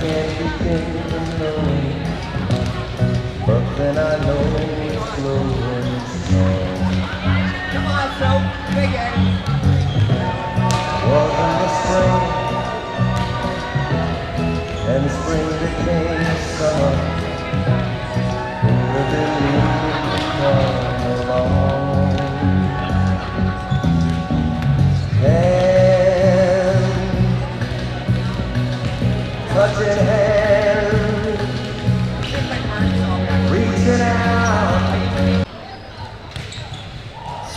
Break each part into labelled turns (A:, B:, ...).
A: can't begin to know, but then I know it's flowing strong.
B: Come on, Phil. Big end.
A: Was in the spring, and spring became summer. Who would believe it would come along? Hand, touching hand, reaching out,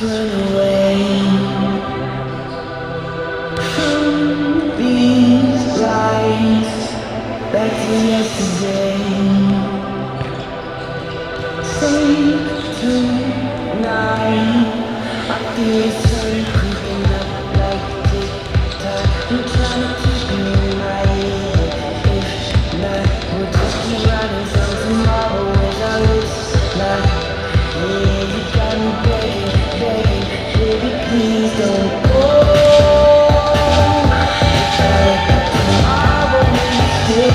C: Run away from these lies back to yesterday. Sleep tonight. I feel the sun creeping up like a tick-tock. I'm trying to keep you in my head. If not, we'll just keep riding from tomorrow as our lips like. Yeah, you got me begging, begging, baby, please don't go. Tomorrow when you stay,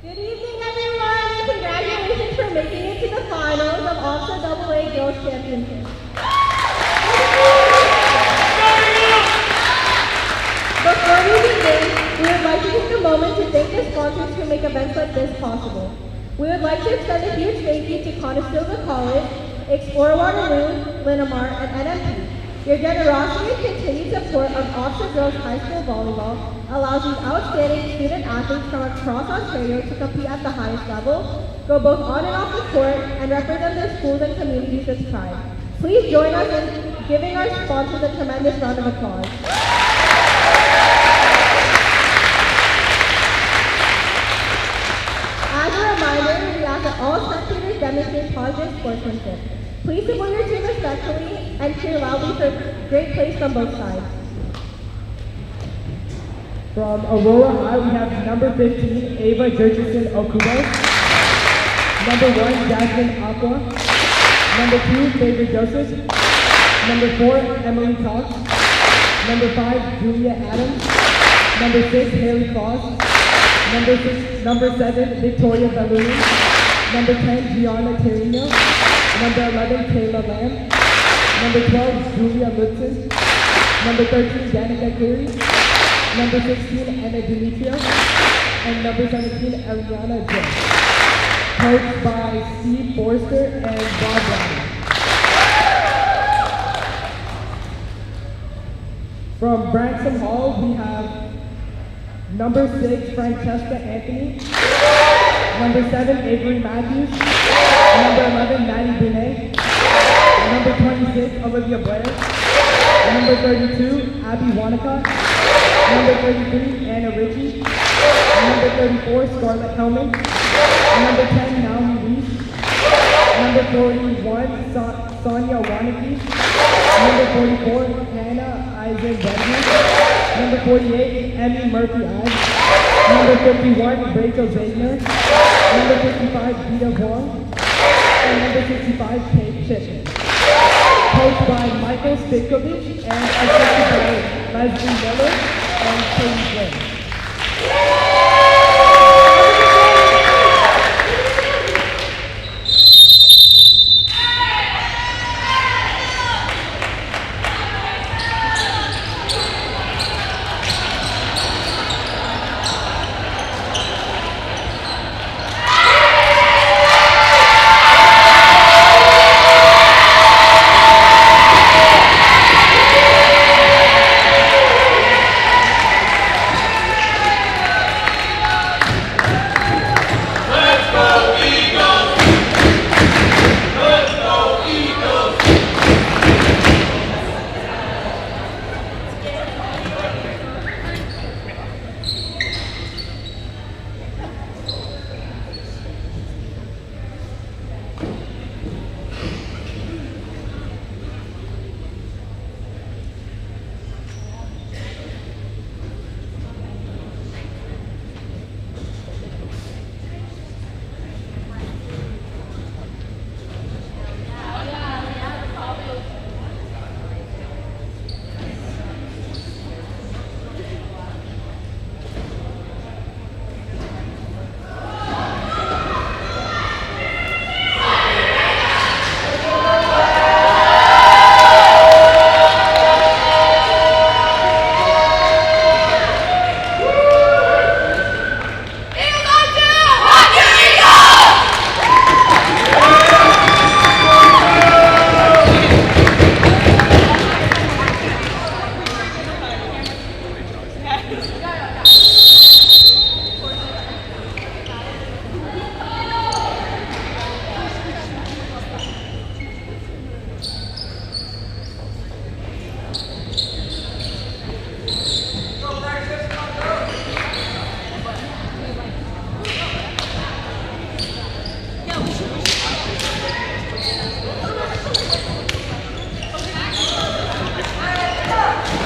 D: Good evening, everyone, and congratulations for making it to the finals of OFSAA AA Girls Championship. Before we begin, we would like to take a moment to thank the sponsors who make events like this possible. We would like to extend a huge thank you to Conestoga College, Explore Waterloo, Linamar, and NMP. Your generosity and continued support of OFSAA Girls High School Volleyball allows these outstanding student athletes from across Ontario to compete at the highest level, go both on and off the court, and represent their schools and communities with pride. Please join us in giving our sponsors a tremendous round of applause. As a reminder, we ask that all spectators demonstrate positive sportsmanship. Please support your team respectfully and cheer loudly for great plays from both sides.
E: From Aurora High, we have number 15, Ava Jurchison Okubo. Number 1, Jasmine Aqua. Number 2, Favor Joseph. Number 4, Emily Cox. Number 5, Julia Adams. Number 6, Haley Claus. Number 7, Victoria Balluni. Number 10, Gianna Terino. Number 11, Kayla Lamb. Number 12, Julia Lutzen. Number 13, Danica Cleary. Number 16, Anna Demetrio. And number 17, Ariana Jones. Coached by Steve Forster and Bob Brown. From Branksome Hall, we have number 6, Francesca Anthony. Number 7, Avery Matthews. Number 11, Maddie Bonet. Number 26, Olivia Blair. Number 32, Abby Wanacott. Number 33, Anna Ritchie. Number 34, Scarlett Hellman. Number 10, Naomi Reese. Number 41, Sonia Wanacke. Number 44, Hannah Eisen Benjamin. Number 48, Emmy Murphy Ives. Number 51, Rachel Zagner. Number 55, Vita Wong. And number 65, Kate Chipman. Coached by Michael Spitkovich and assisted by Leslie Miller and Katie Flynn.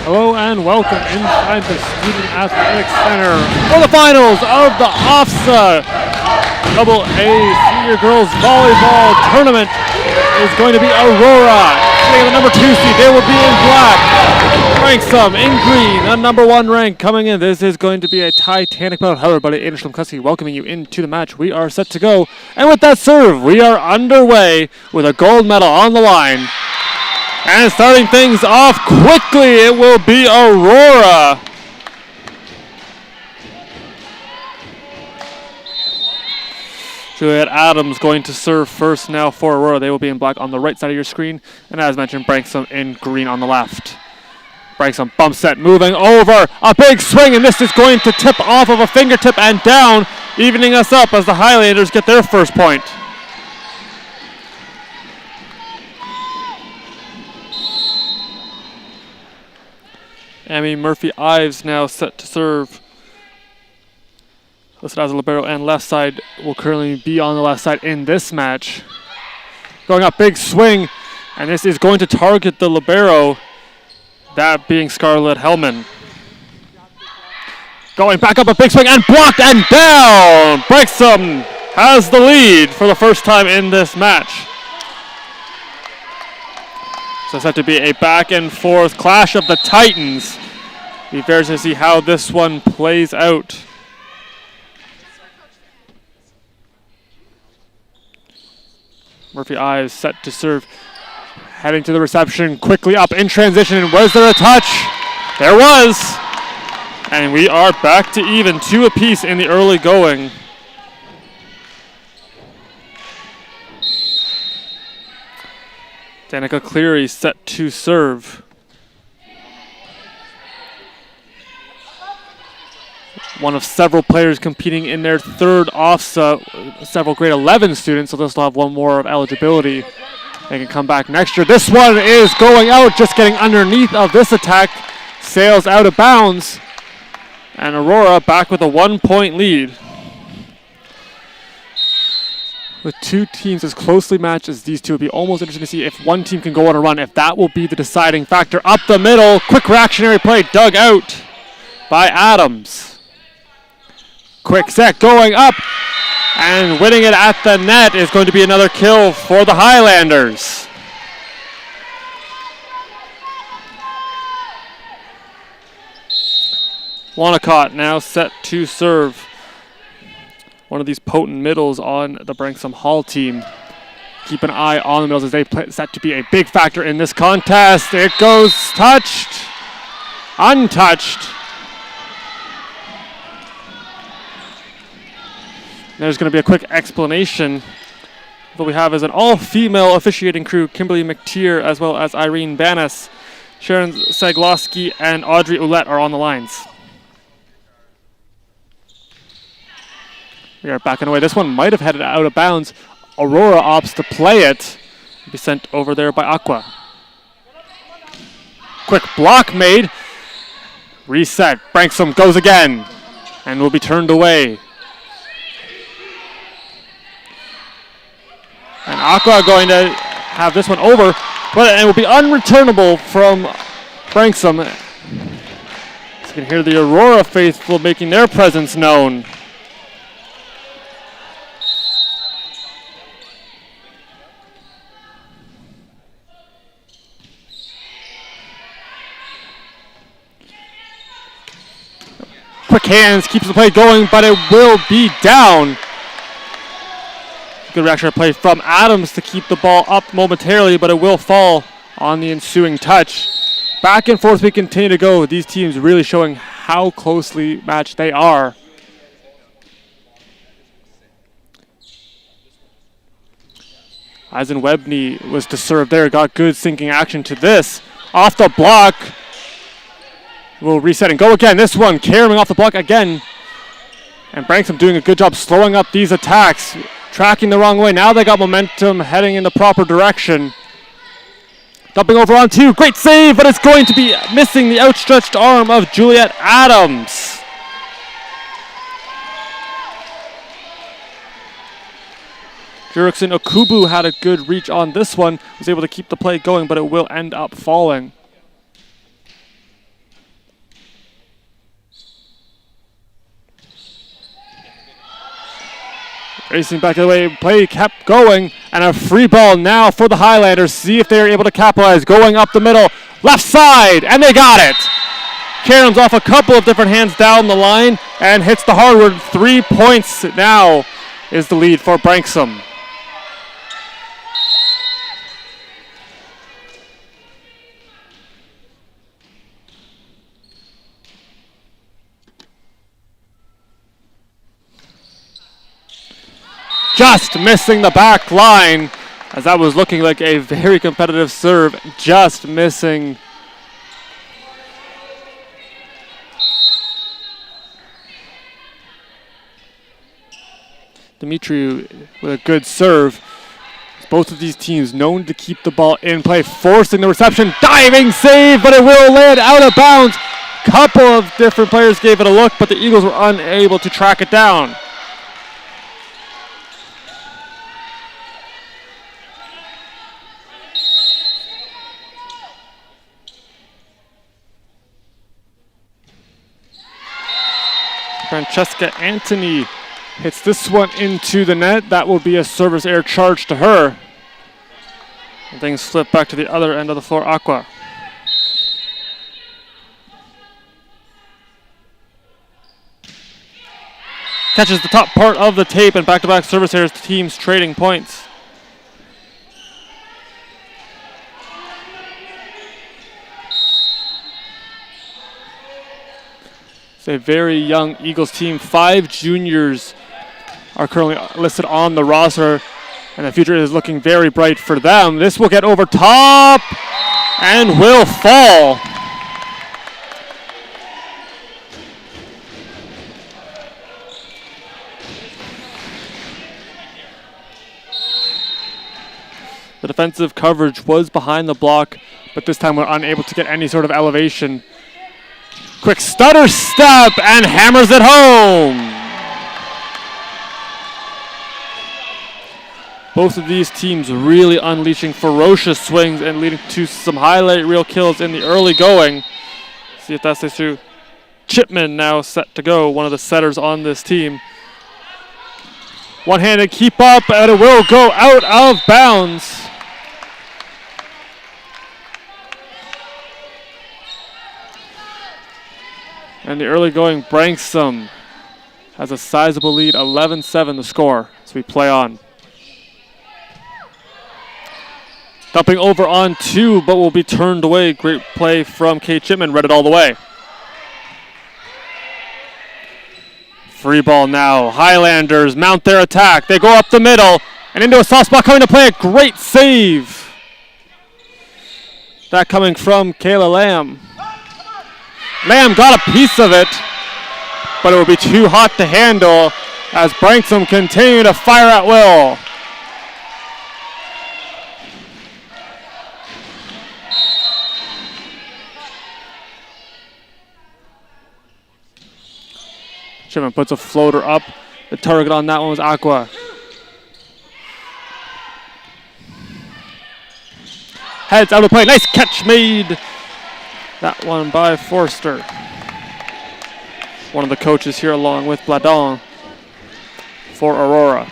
F: Hello and welcome inside the Student Athletics Center for the finals of the OFSAA AA Senior Girls Volleyball Tournament. Is going to be Aurora getting the number 2 seed. They will be in black. Branksome in green, the number 1 rank coming in. This is going to be a titanic battle. Hello everybody, Aiden Schlemkuski welcoming you into the match. We are set to go. And with that serve, we are underway with a gold medal on the line. And starting things off quickly, it will be Aurora. Juliet Adams going to serve first now for Aurora. They will be in black on the right side of your screen. And as mentioned, Branksome in green on the left. Branksome bump set moving over. A big swing, and this is going to tip off of a fingertip and down, evening us up as the Highlanders get their first point. Amy Murphy-Ives now set to serve. Listed as a libero and left side will currently be on the left side in this match. Going up, big swing, and this is going to target the libero, that being Scarlett Hellman. Going back up, a big swing, and blocked and down! Branksome has the lead for the first time in this match. So it's set to be a back and forth clash of the Titans. Be very interesting to see how this one plays out. Murphy-Ives set to serve, heading to the reception, quickly up in transition. Was there a touch? There was. And we are back to even, 2 apiece in the early going. Danica Cleary set to serve. One of several players competing in their third OFSAA, several grade 11 students, so this will have one more of eligibility. They can come back next year. This one is going out, just getting underneath of this attack, sails out of bounds, and Aurora back with a 1-point lead. With 2 teams as closely matched as these two, it'll be almost interesting to see if one team can go on a run, if that will be the deciding factor. Up the middle, quick reactionary play, dug out by Adams. Quick set going up, and winning it at the net is going to be another kill for the Highlanders. Wanacott now set to serve. One of these potent middles on the Branksome Hall team. Keep an eye on the middles as they play, set to be a big factor in this contest. It goes touched, untouched. There's going to be a quick explanation. What we have is an all-female officiating crew. Kimberly McTeer as well as Irene Banas. Sharon Saglowski and Audrey Ouellette are on the lines. We are backing away. This one might have headed out of bounds. Aurora opts to play it. It'll be sent over there by Aqua. Quick block made. Reset. Branksome goes again and will be turned away. And Aqua going to have this one over, but it will be unreturnable from Branksome. You can hear the Aurora faithful making their presence known. Quick hands, keeps the play going, but it will be down. Good reaction play from Adams to keep the ball up momentarily, but it will fall on the ensuing touch. Back and forth we continue to go. These teams really showing how closely matched they are. Eisen Webney was to serve there, got good sinking action to this. Off the block. We'll reset and go again. This one carrying off the block again. And Branksome doing a good job slowing up these attacks. Tracking the wrong way. Now they got momentum heading in the proper direction. Dumping over on 2. Great save, but it's going to be missing the outstretched arm of Juliet Adams. Jurickson Okubu had a good reach on this one. Was able to keep the play going, but it will end up falling. Racing back the way, play kept going, And a free ball now for the Highlanders. See if they're able to capitalize. Going up the middle, left side, and they got it. Karen's off a couple of different hands down the line and hits the hardwood. 3 points now is the lead for Branksome. Just missing the back line, as that was looking like a very competitive serve. Just missing. Dimitri with a good serve. Both of these teams known to keep the ball in play, forcing the reception. Diving save, but it will land out of bounds. Couple of different players gave it a look, but the Eagles were unable to track it down. Francesca Antony hits this one into the net. That will be a service error charge to her. And things flip back to the other end of the floor, Aqua. Catches the top part of the tape, and back-to-back service errors, teams trading points. It's a very young Eagles team. 5 juniors are currently listed on the roster, and the future is looking very bright for them. This will get over top and will fall. The defensive coverage was behind the block, but this time we're unable to get any sort of elevation. Quick stutter step and hammers it home. Both of these teams really unleashing ferocious swings and leading to some highlight reel kills in the early going. See if that stays through. Chipman now set to go, one of the setters on this team. One-handed keep up, and it will go out of bounds. And the early going Branksome has a sizable lead, 11-7 the score as we play on. Dumping over on 2, but will be turned away. Great play from Kate Chipman, read it all the way. Free ball now. Highlanders mount their attack. They go up the middle and into a soft spot, coming to play. A great save. That coming from Kayla Lamb. Lamb got a piece of it, but it will be too hot to handle as Branksome continue to fire at will. Chipman puts a floater up. The target on that one was Aqua. Heads out of play. Nice catch made. That one by Forster. One of the coaches here along with Bladon for Aurora.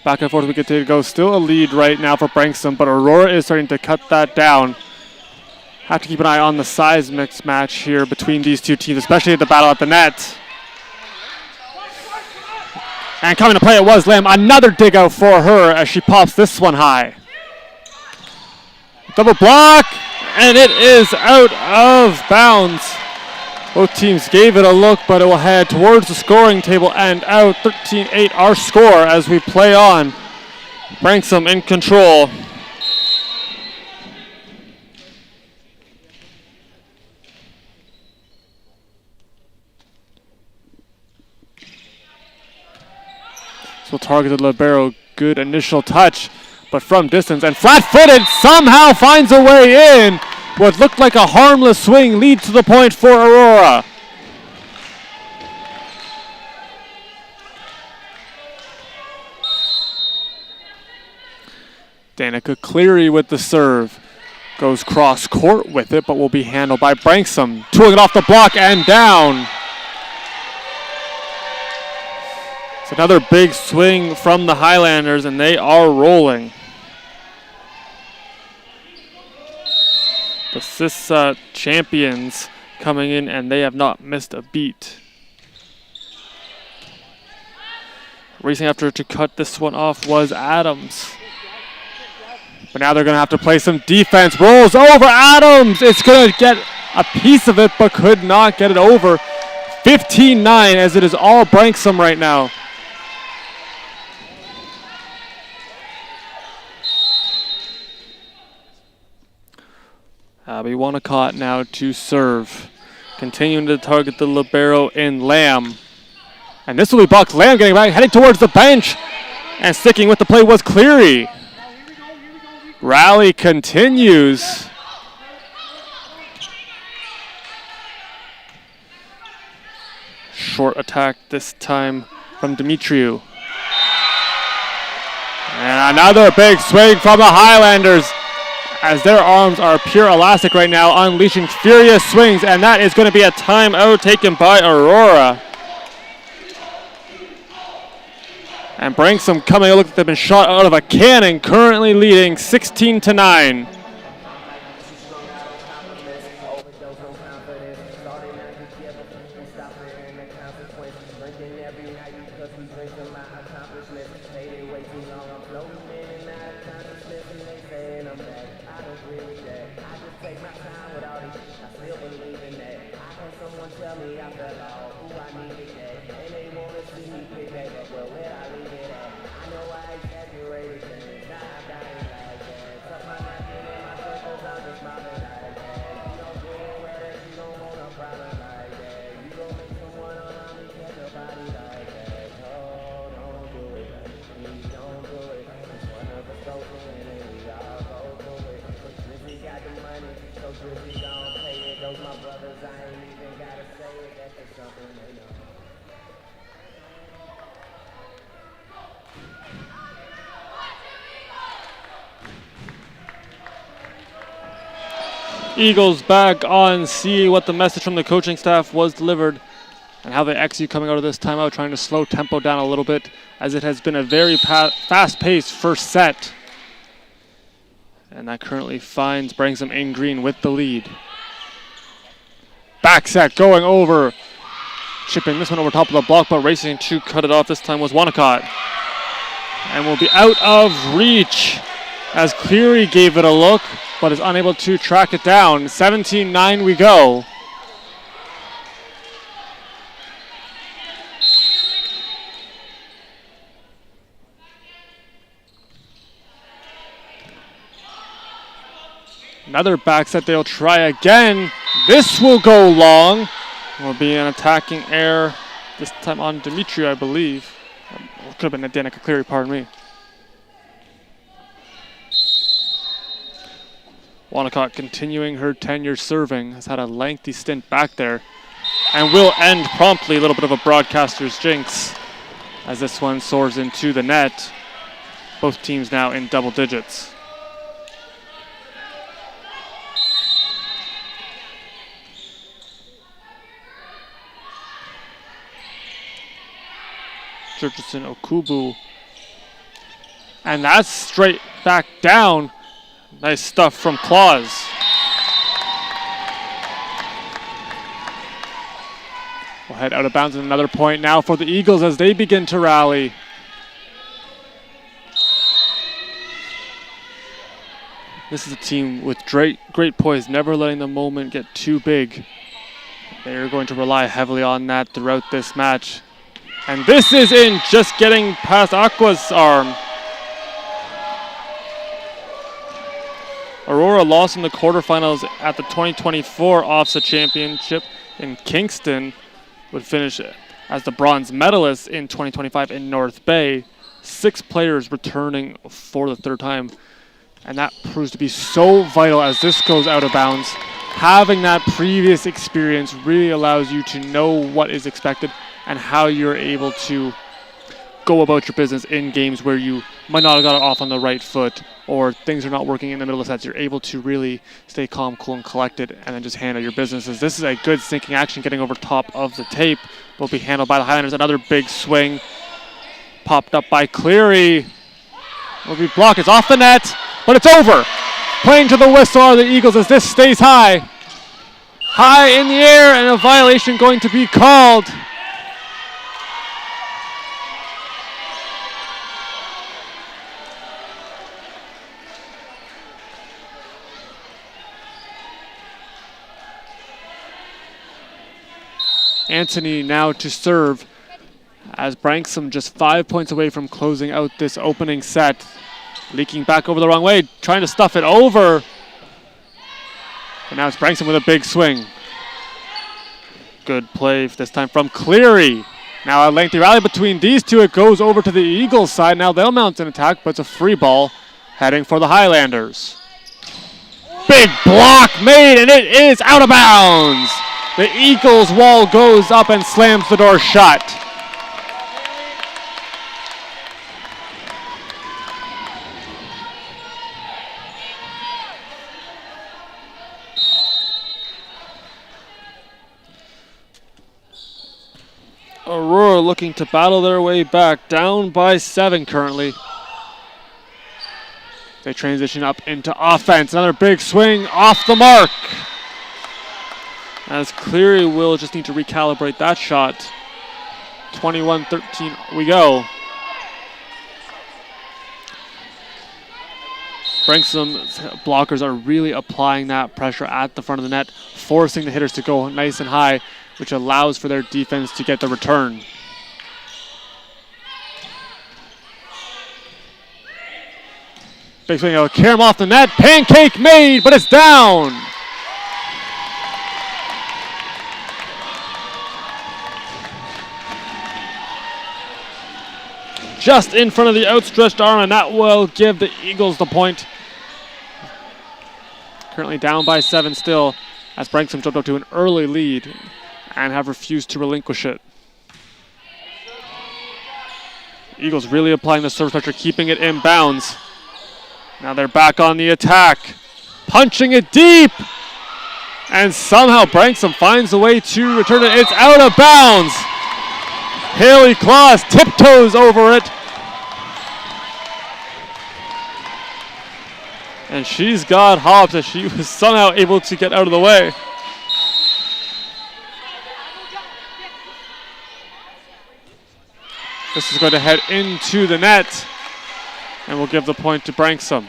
F: Back and forth we continue to go. Still a lead right now for Branksome, but Aurora is starting to cut that down. Have to keep an eye on the size mix match here between these two teams, especially at the battle at the net. And coming to play it was Lamb. Another dig out for her as she pops this one high. Double block, and it is out of bounds. Both teams gave it a look, but it will head towards the scoring table and out. 13-8 our score as we play on. Branksome in control. So targeted libero, good initial touch, but from distance and flat-footed somehow finds a way in. What looked like a harmless swing leads to the point for Aurora. Danica Cleary with the serve. Goes cross court with it, but will be handled by Branksome. Tooling it off the block and down. It's another big swing from the Highlanders, and they are rolling. The CISA champions coming in, and they have not missed a beat. Racing after to cut this one off was Adams. But now they're going to have to play some defense. Rolls over Adams. It's going to get a piece of it, but could not get it over. 15-9 as it is all Branksome right now. Abby Wanacott now to serve. Continuing to target the libero in Lamb. And this will be Bucks. Lamb getting back, heading towards the bench. And sticking with the play was Cleary. Rally continues. Short attack this time from Dimitriou. And another big swing from the Highlanders as their arms are pure elastic right now, unleashing furious swings, and that is going to be a timeout taken by Aurora. And Branksome coming, look like they've been shot out of a cannon, currently leading 16-9. Eagles back on, see what the message from the coaching staff was delivered and how they execute coming out of this timeout, trying to slow tempo down a little bit as it has been a very fast-paced first set. And that currently finds Branksome in green with the lead. Back set going over. Chipping this one over top of the block, but racing to cut it off this time was Wanacott. And will be out of reach as Cleary gave it a look, but is unable to track it down. 17-9 we go. Another back set, they'll try again. This will go long. Will be an attacking error, this time on Dimitriou, I believe. It could have been Danica Cleary, pardon me. Wanacott continuing her tenure serving, has had a lengthy stint back there and will end promptly. A little bit of a broadcaster's jinx as this one soars into the net. Both teams now in double digits. Richardson Okubu. And that's straight back down. Nice stuff from Claus. We'll head out of bounds at another point now for the Eagles as they begin to rally. This is a team with great poise, never letting the moment get too big. They are going to rely heavily on that throughout this match. And this is in, just getting past Aqua's arm. Aurora lost in the quarterfinals at the 2024 OFSAA Championship in Kingston. Would finish as the bronze medalist in 2025 in North Bay. 6 players returning for the third time. And that proves to be so vital as this goes out of bounds. Having that previous experience really allows you to know what is expected and how you're able to go about your business in games where you might not have got it off on the right foot or things are not working in the middle of sets. You're able to really stay calm, cool, and collected and then just handle your businesses. This is a good sinking action getting over top of the tape. Will be handled by the Highlanders. Another big swing popped up by Cleary. Will be blocked. It's off the net, but it's over. Playing to the whistle are the Eagles as this stays high. High in the air, and a violation going to be called. Anthony now to serve, as Branksome just 5 points away from closing out this opening set. Leaking back over the wrong way, trying to stuff it over. But now it's Branksome with a big swing. Good play this time from Cleary. Now a lengthy rally between these two. It goes over to the Eagles side. Now they'll mount an attack, but it's a free ball heading for the Highlanders. Big block made, and it is out of bounds. The Eagles wall goes up and slams the door shut. Aurora looking to battle their way back, down by 7 currently. They transition up into offense. Another big swing off the mark. As Cleary will just need to recalibrate that shot. 21-13 we go. Branksome's blockers are really applying that pressure at the front of the net, forcing the hitters to go nice and high, which allows for their defense to get the return. Big swing of Karam off the net, pancake made, but it's down. Just in front of the outstretched arm, and that will give the Eagles the point. Currently down by 7 still, as Branksome jumped up to an early lead and have refused to relinquish it. Eagles really applying the service pressure, keeping it in bounds. Now they're back on the attack, punching it deep, and somehow Branksome finds a way to return it. It's out of bounds. Haley Claus tiptoes over it. And she's got hops as she was somehow able to get out of the way. This is going to head into the net, and we'll give the point to Branksome.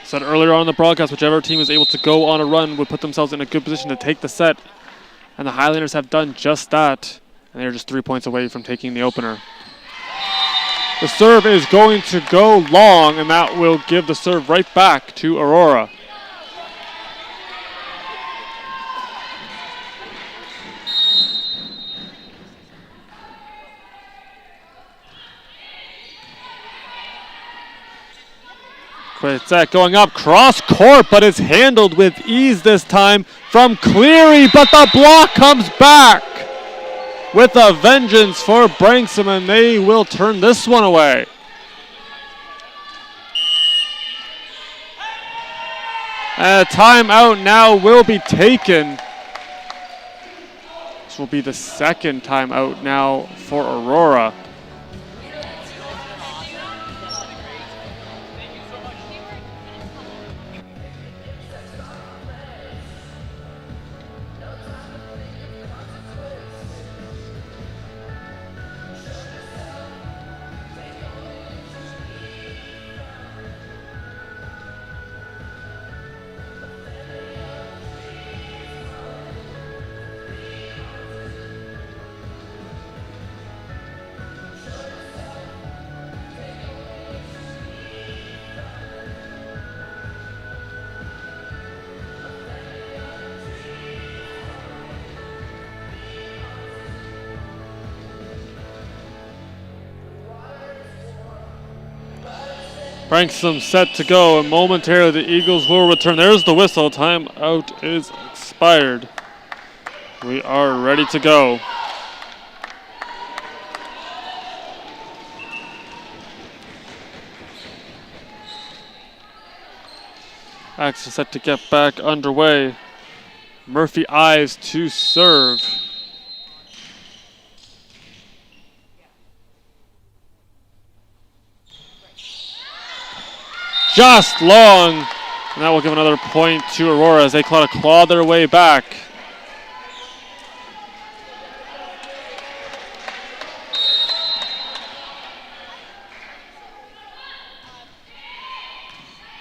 F: Said earlier on in the broadcast, whichever team is able to go on a run would put themselves in a good position to take the set. And the Highlanders have done just that. And they're just 3 points away from taking the opener. The serve is going to go long, and that will give the serve right back to Aurora. Quick set going up, cross court, but it's handled with ease this time from Cleary, but the block comes back with a vengeance for Branksome, and they will turn this one away. A timeout now will be taken. This will be the second timeout now for Aurora. Branksome set to go, and momentarily the Eagles will return. There's the whistle. Timeout is expired. We are ready to go. Action set to get back underway. Murphy Ives to serve. just long. And that will give another point to Aurora as they claw their way back.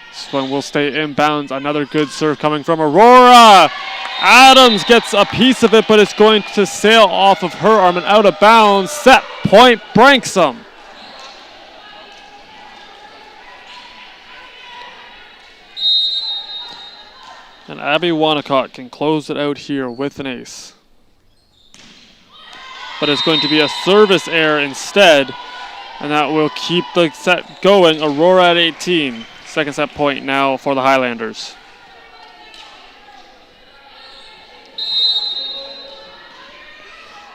F: This one will stay inbounds. Another good serve coming from Aurora. Adams gets a piece of it, but it's going to sail off of her arm and out of bounds. Set point, Branksome. And Abby Wanacott can close it out here with an ace. But it's going to be a service error instead, and that will keep the set going. Aurora at 18. Second set point now for the Highlanders.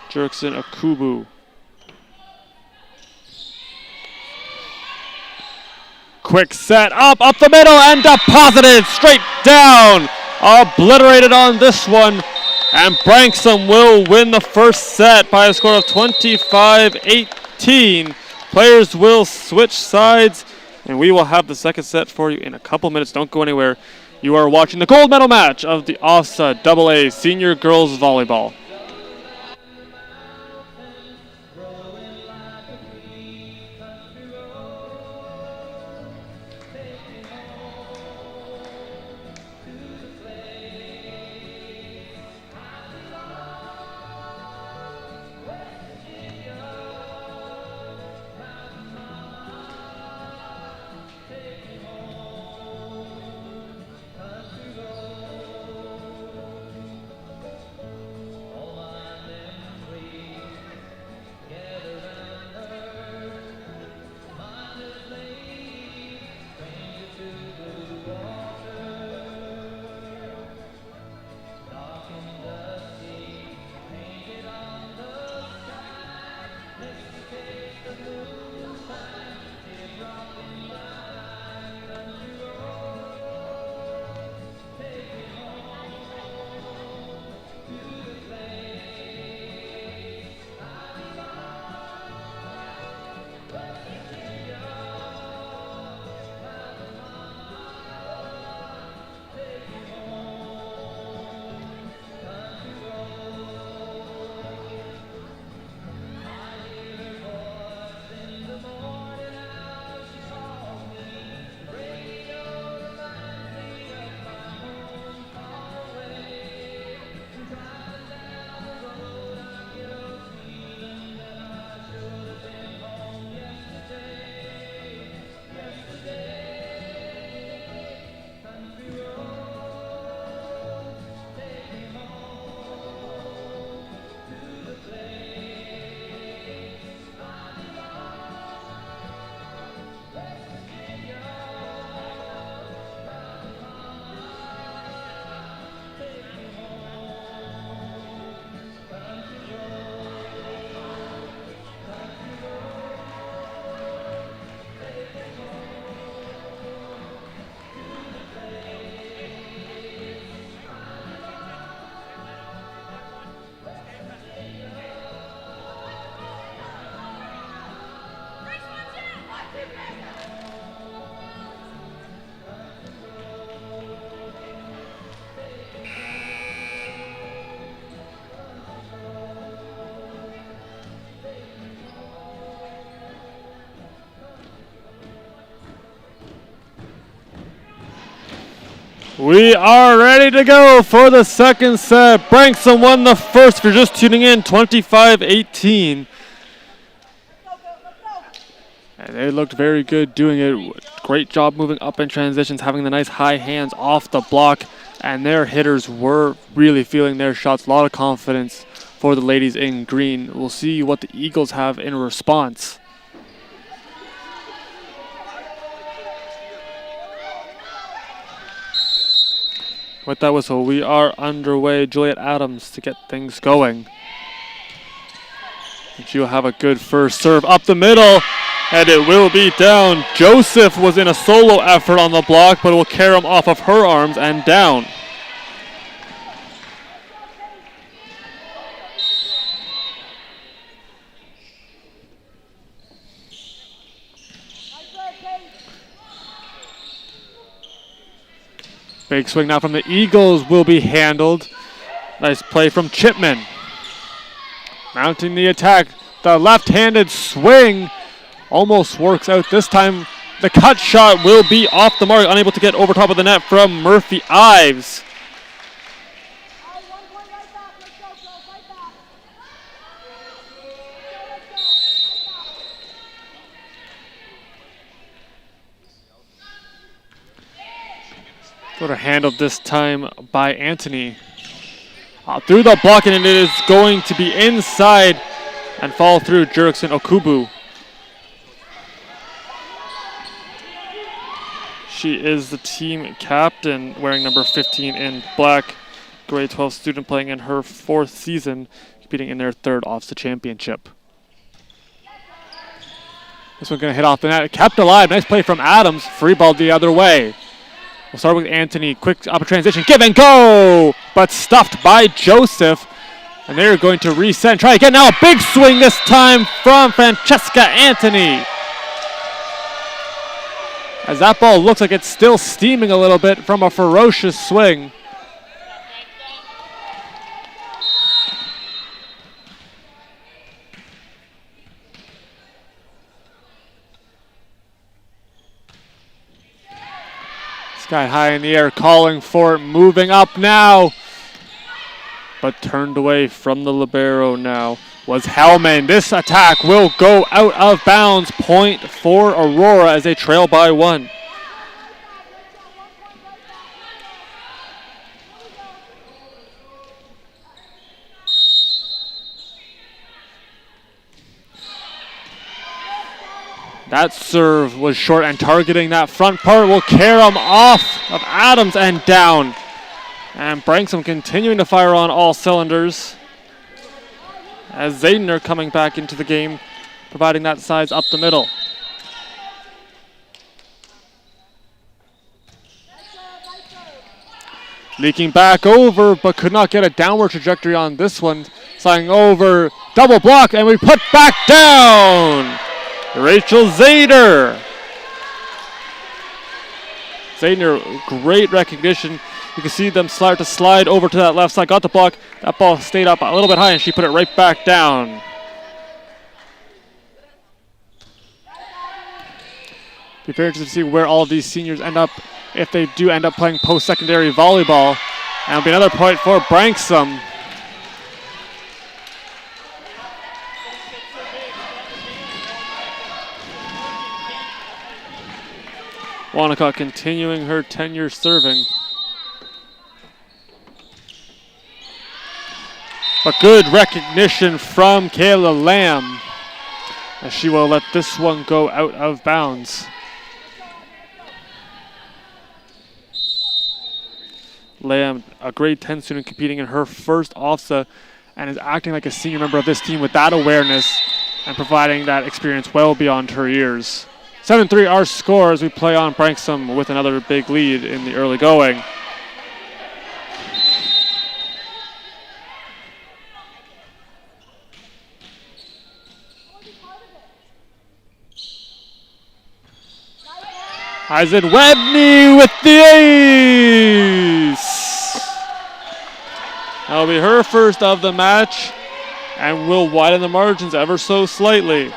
F: Jerkson Akubu. Quick set up the middle and deposited straight down. Obliterated on this one. And Branksome will win the first set by a score of 25-18. Players will switch sides, and we will have the second set for you in a couple minutes. Don't go anywhere. You are watching the gold medal match of the OFSAA AA Senior Girls Volleyball. We are ready to go for the second set. Branksome won the first. If you're just tuning in, 25-18. And they looked very good doing it. Great job moving up in transitions, having the nice high hands off the block. And their hitters were really feeling their shots. A lot of confidence for the ladies in green. We'll see what the Eagles have in response. With that whistle, we are underway. Juliet Adams to get things going. And she'll have a good first serve up the middle, and it will be down. Joseph was in a solo effort on the block, but it will carry him off of her arms and down. Big swing now from the Eagles will be handled. Nice play from Chipman. Mounting the attack. The left-handed swing almost works out this time. The cut shot will be off the mark, unable to get over top of the net from Murphy Ives. Sort of handled this time by Anthony. Through the block, and it is going to be inside and fall through Jerickson Okubu. She is the team captain, wearing number 15 in black. Grade 12 student playing in her 4th season, competing in their 3rd OFSAA championship. This one going to hit off the net. Kept alive. Nice play from Adams. Free ball the other way. We'll start with Anthony. Quick up a transition. Give and go! But stuffed by Joseph. And they're going to reset and try again. Now a big swing this time from Francesca Anthony. As that ball looks like it's still steaming a little bit from a ferocious swing. Sky high in the air, calling for it, moving up now. But turned away from the libero now was Hellman. This attack will go out of bounds. Point for Aurora as they trail by 1. That serve was short, and targeting that front part will carry him off of Adams and down. And Branksome continuing to fire on all cylinders as Zaydener coming back into the game, providing that size up the middle. Leaking back over, but could not get a downward trajectory on this one. Sliding over, double block, and we put back down. Rachel Zayder. Zayder, great recognition. You can see them start to slide over to that left side. Got the block. That ball stayed up a little bit high, and she put it right back down. Be very interested to see where all of these seniors end up if they do end up playing post-secondary volleyball. And it'll be another point for Branksome. Wanacott continuing her tenure serving. But good recognition from Kayla Lamb as she will let this one go out of bounds. Lamb, a grade 10 student competing in her first OFSAA, and is acting like a senior member of this team with that awareness and providing that experience well beyond her years. 7-3 our score as we play on Branksome with another big lead in the early going. Eisen Webney with the ace! That'll be her first of the match and will widen the margins ever so slightly.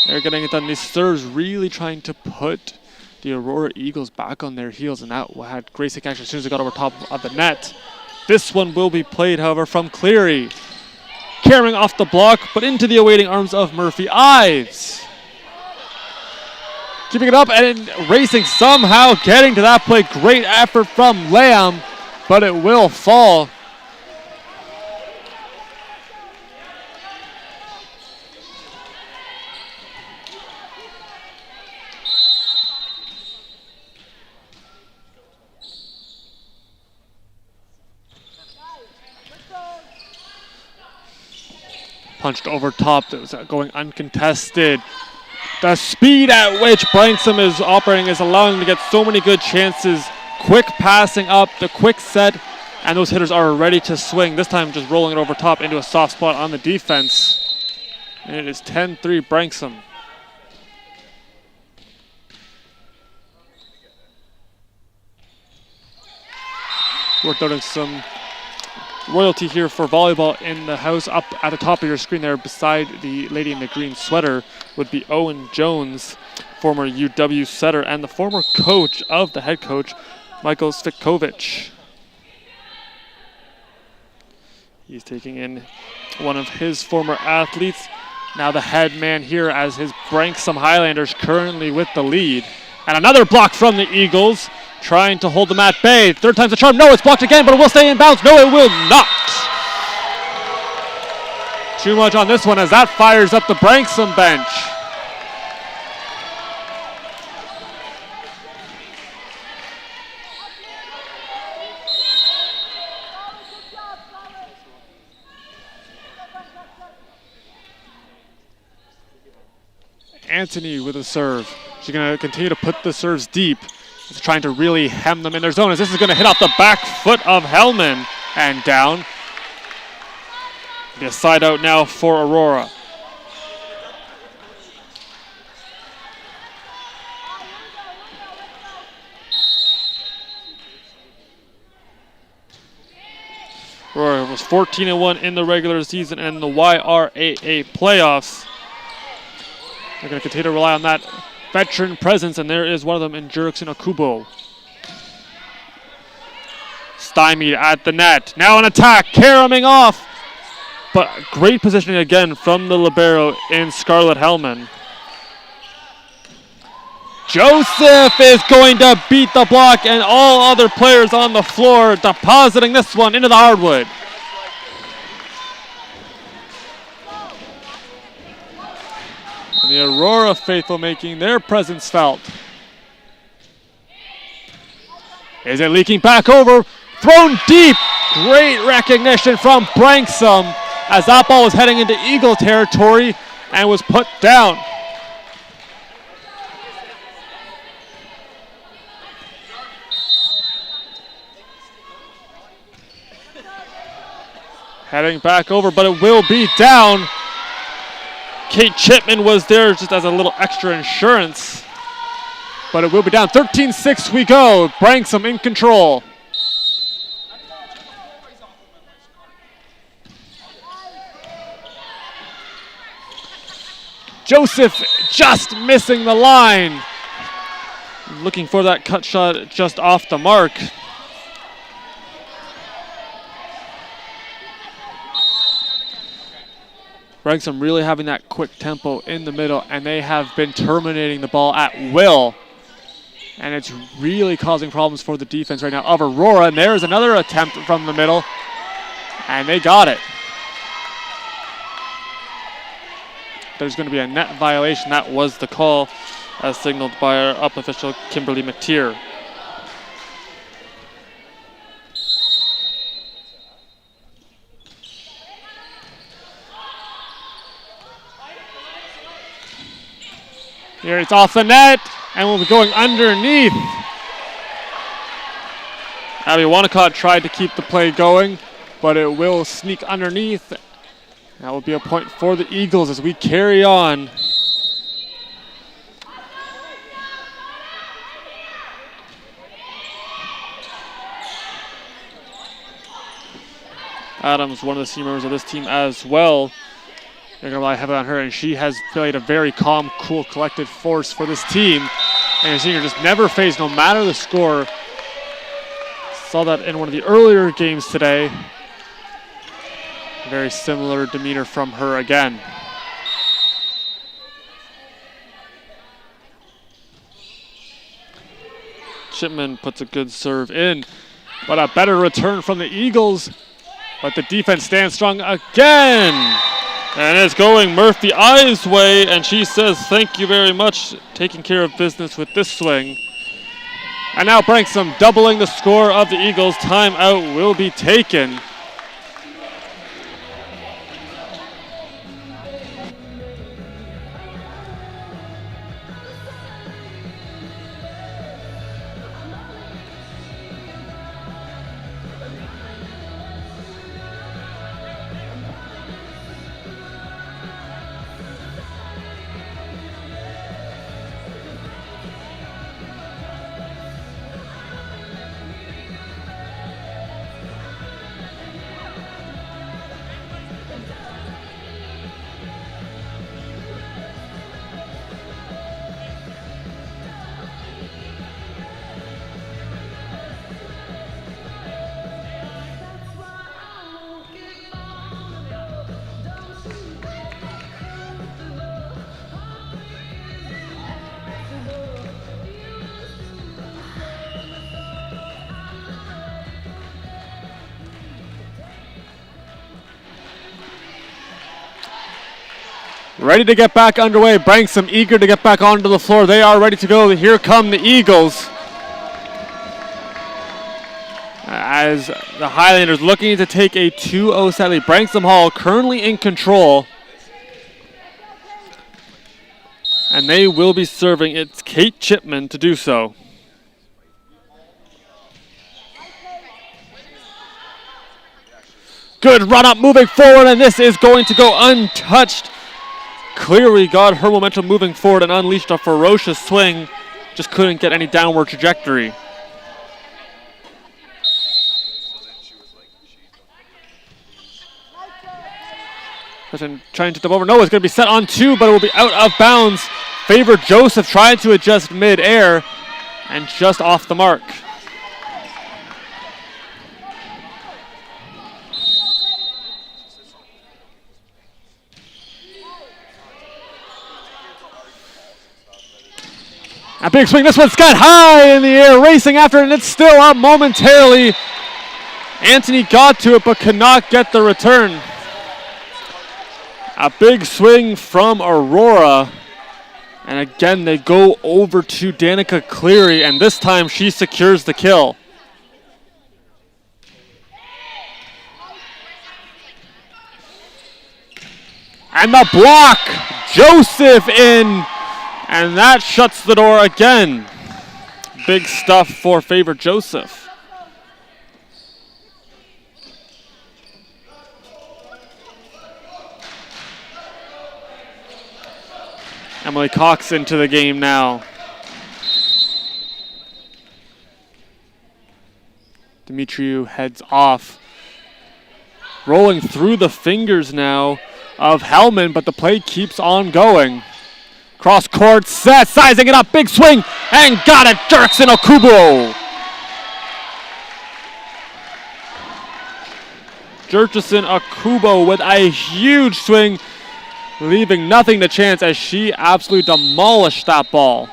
F: They're getting it done. These serves really trying to put the Aurora Eagles back on their heels, and that had great stick action as soon as it got over top of the net. This one will be played, however, from Cleary. Carrying off the block, but into the awaiting arms of Murphy Ives. Keeping it up and racing, somehow getting to that play. Great effort from Lamb, but it will fall. Punched over top, that was going uncontested. The speed at which Branksome is operating is allowing them to get so many good chances. Quick passing up, the quick set, and those hitters are ready to swing. This time just rolling it over top into a soft spot on the defense. And it is 10-3 Branksome. Worth noting some royalty here for volleyball in the house. Up at the top of your screen there beside the lady in the green sweater would be Owen Jones, former UW setter and the former coach of the head coach, Michael Svikovic. He's taking in one of his former athletes. Now the head man here as his Branksome Highlanders currently with the lead. And another block from the Eagles, trying to hold them at bay. Third time's the charm. No, it's blocked again, but it will stay in bounds. No, it will not. Too much on this one as that fires up the Branksome bench. Anthony with a serve. She's going to continue to put the serves deep. She's trying to really hem them in their zone as this is going to hit off the back foot of Hellman and down. Be a side out now for Aurora. Aurora was 14-1 in the regular season and in the YRAA playoffs. They're going to continue to rely on that veteran presence, and there is one of them in Jerickson Akubo. Stymied at the net. Now an attack, caroming off. But great positioning again from the libero in Scarlett Hellman. Joseph is going to beat the block and all other players on the floor, depositing this one into the hardwood. And the Aurora faithful making their presence felt. Is it leaking back over? Thrown deep. Great recognition from Branksome as that ball was heading into Eagle territory and was put down. Heading back over, but it will be down. Kate Chipman was there just as a little extra insurance, but it will be down. 13-6 we go. Branksome in control. Joseph just missing the line. Looking for that cut shot just off the mark. Branksome really having that quick tempo in the middle, and they have been terminating the ball at will. And it's really causing problems for the defense right now of Aurora. And there's another attempt from the middle, and they got it. There's going to be a net violation. That was the call as signaled by our up official, Kimberly Mateer. Here it's off the net, and we'll be going underneath. Abby Wanacott tried to keep the play going, but it will sneak underneath. That will be a point for the Eagles as we carry on. Adams, one of the senior members of this team as well. They're going to rely heavily on her, and she has played a very calm, cool, collected force for this team. And you're seeing her just never phased, no matter the score. Saw that in one of the earlier games today. Very similar demeanor from her again. Chipman puts a good serve in, but a better return from the Eagles. But the defense stands strong again. And it's going Murphy Eyes' way, and she says, thank you very much, taking care of business with this swing. And now Branksome doubling the score of the Eagles. Timeout will be taken. ready to get back underway. Branksome eager to get back onto the floor. They are ready to go. Here come the Eagles. As the Highlanders looking to take a 2-0 set lead. Branksome Hall currently in control. And they will be serving. It's Kate Chipman to do so. Good run up moving forward, and this is going to go untouched. Clearly got her momentum moving forward and unleashed a ferocious swing. Just couldn't get any downward trajectory. Trying to tip over. No, it's going to be set on 2, but it will be out of bounds. Favor Joseph trying to adjust mid-air and just off the mark. A big swing. This one's got high in the air, racing after it, and it's still up momentarily. Anthony got to it, but could not get the return. A big swing from Aurora. And again, they go over to Danica Cleary, and this time she secures the kill. And the block, Joseph in. And that shuts the door again. Big stuff for Favor Joseph. Emily Cox into the game now. Demetriou heads off. Rolling through the fingers now of Hellman, but the play keeps on going. Cross court set, sizing it up, big swing, and got it, Dirksen Okubo. Dirksen Okubo with a huge swing, leaving nothing to chance as she absolutely demolished that ball.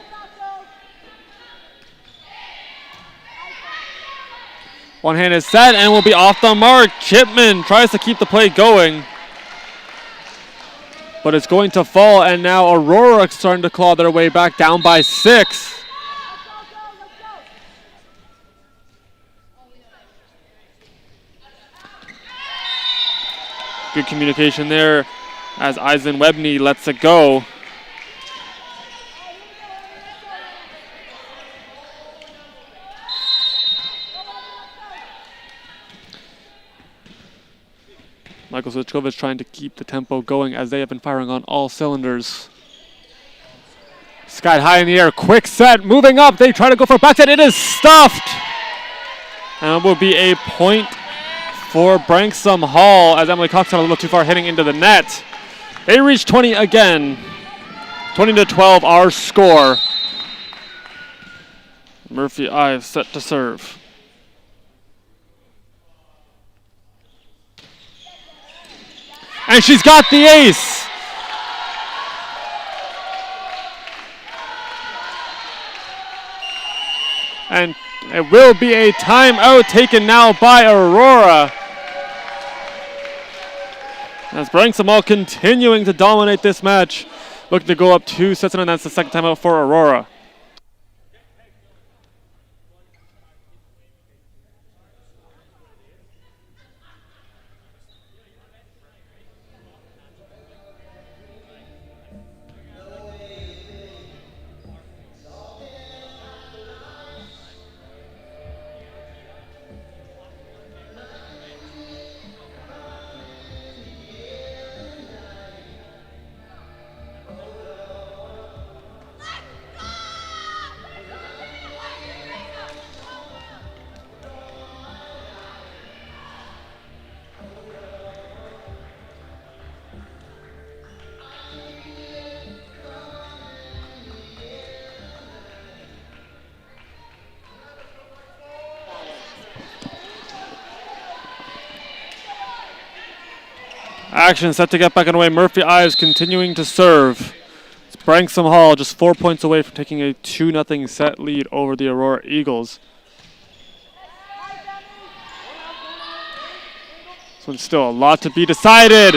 F: One hand is set and will be off the mark. Chipman tries to keep the play going, but it's going to fall, and now Aurora starting to claw their way back, down by 6. Good communication there as Eisen Webney lets it go. Michael Svichkovich trying to keep the tempo going as they have been firing on all cylinders. Sky high in the air, quick set, moving up. They try to go for a back set. It is stuffed. And it will be a point for Branksome Hall as Emily Cox got a little too far hitting into the net. They reach 20 again. 20-12 our score. Murphy Ives set to serve. And she's got the ace. And it will be a timeout taken now by Aurora. As Branksome Hall continuing to dominate this match. Looking to go up 2 sets, and that's the second timeout for Aurora. Action set to get back underway. Murphy Ives continuing to serve. It's Branksome Hall just 4 points away from taking a 2-0 set lead over the Aurora Eagles. This one's still a lot to be decided.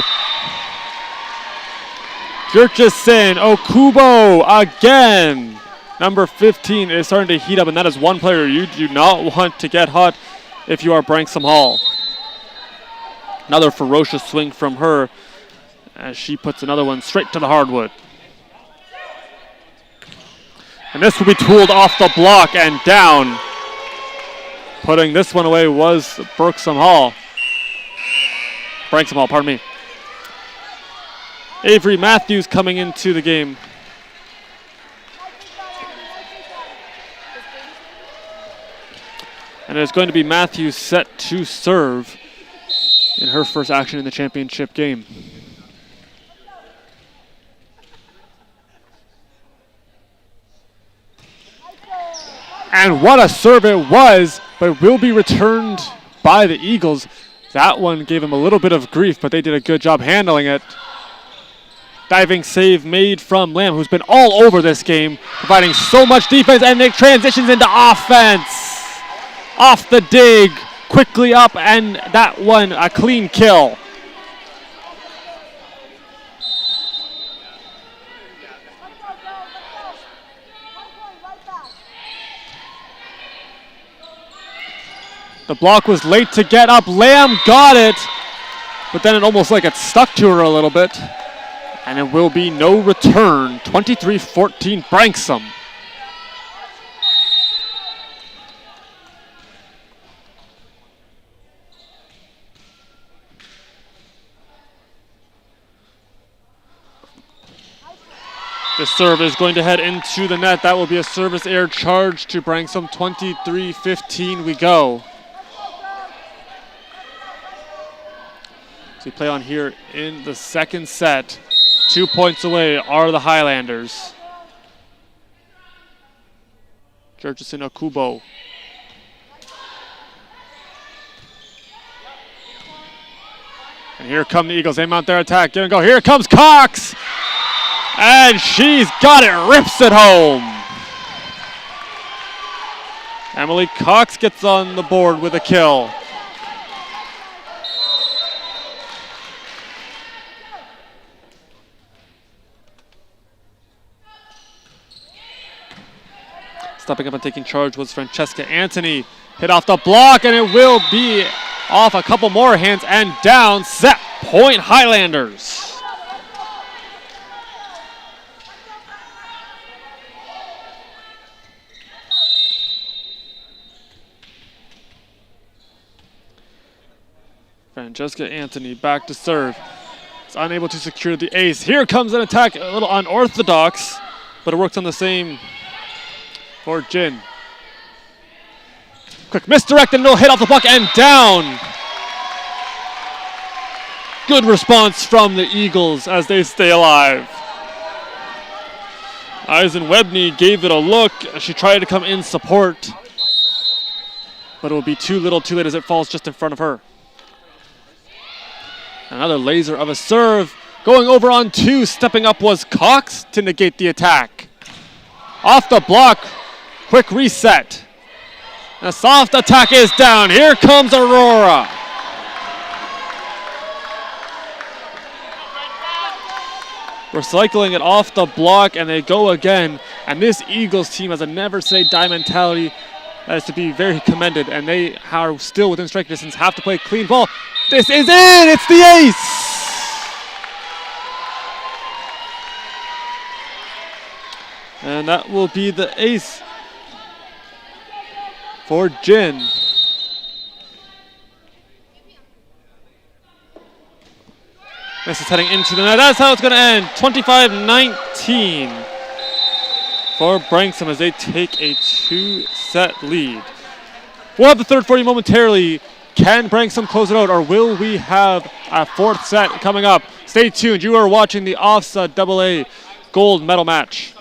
F: Jurchison Okubo again. Number 15 is starting to heat up, and that is one player you do not want to get hot if you are Branksome Hall. Another ferocious swing from her as she puts another one straight to the hardwood. And this will be tooled off the block and down. Putting this one away was Branksome Hall, pardon me. Avery Matthews coming into the game. And it's going to be Matthews set to serve in her first action in the championship game. And what a serve it was, but it will be returned by the Eagles. That one gave them a little bit of grief, but they did a good job handling it. Diving save made from Lamb, who's been all over this game, providing so much defense, and it transitions into offense. Off the dig, quickly up, and that one, a clean kill. The block was late to get up. Lamb got it, but then it almost like it stuck to her a little bit. And it will be no return. 23-14 Branksome. The serve is going to head into the net. That will be a service error charge to Branksome. 23-15 we go. So we play on here in the second set. 2 points away are the Highlanders. Jurchison Okubo. And here come the Eagles. They mount their attack. Give and go. Here comes Cox. And she's got it. Rips it home. Emily Cox gets on the board with a kill. Stepping up and taking charge was Francesca Anthony. Hit off the block, and it will be off a couple more hands and down. Set point Highlanders. Francesca Anthony back to serve. It's unable to secure the ace. Here comes an attack, a little unorthodox, but it works on the same for Jin. Quick misdirect and it'll hit off the block and down. Good response from the Eagles as they stay alive. Eisen Webney gave it a look. She tried to come in support, but it will be too little too late as it falls just in front of her. Another laser of a serve. Going over on two, stepping up was Cox to negate the attack. Off the block, quick reset. A soft attack is down. Here comes Aurora. Recycling it off the block, and they go again. And this Eagles team has a never say die mentality that is to be very commended, and they are still within strike distance, have to play a clean ball. This is in! It's the ace! And that will be the ace for Jin. This is heading into the net. That's how it's going to end. 25-19 for Branksome as they take a two-set lead. We'll have the third for you momentarily. Can Branksome close it out, or will we have a fourth set coming up? Stay tuned. You are watching the OFSAA AA gold medal match.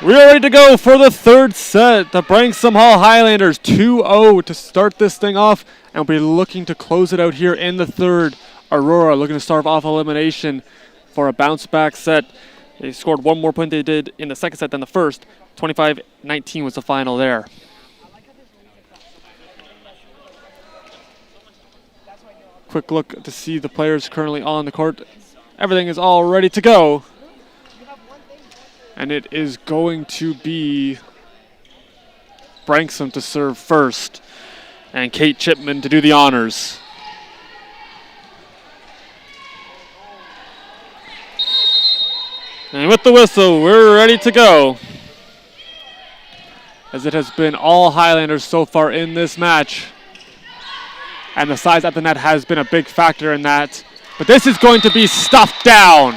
F: We're ready to go for the third set. The Branksome Hall Highlanders 2-0 to start this thing off, and we'll be looking to close it out here in the third. Aurora looking to start off elimination for a bounce back set. They scored one more point they did in the second set than the first. 25-19 was the final there. Quick look to see the players currently on the court. Everything is all ready to go. And it is going to be Branksome to serve first and Kate Chipman to do the honors. And with the whistle, we're ready to go. As it has been all Highlanders so far in this match. And the size at the net has been a big factor in that. But this is going to be stuffed down.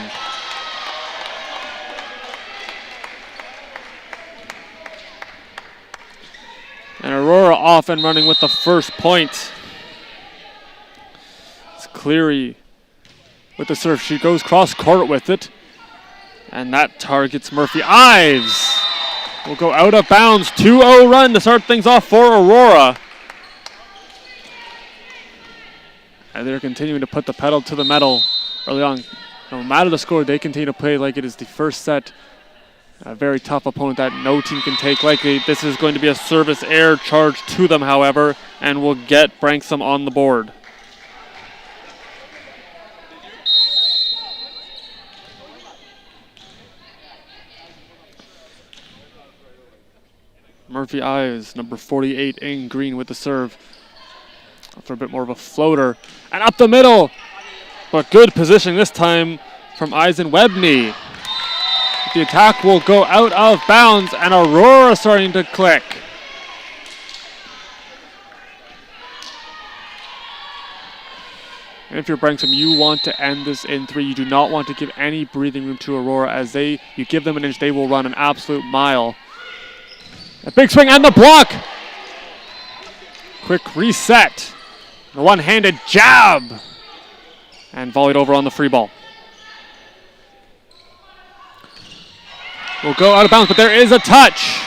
F: And Aurora off and running with the first point. It's Cleary with the serve. She goes cross court with it. And that targets Murphy. Ives will go out of bounds. 2-0 run to start things off for Aurora. And they're continuing to put the pedal to the metal early on. No matter the score, they continue to play like it is the first set. A very tough opponent that no team can take lightly. This is going to be a service error charge to them, however, and will get Branksome on the board. Murphy Ives, number 48 in green with the serve. For a bit more of a floater. And up the middle. But good positioning this time from Eisen Webney. The attack will go out of bounds, and Aurora starting to click. And if you're Branksome, you want to end this in 3. You do not want to give any breathing room to Aurora, as you give them an inch, they will run an absolute mile. A big swing and the block. Quick reset. The one-handed jab. And volleyed over on the free ball. Will go out of bounds, but there is a touch.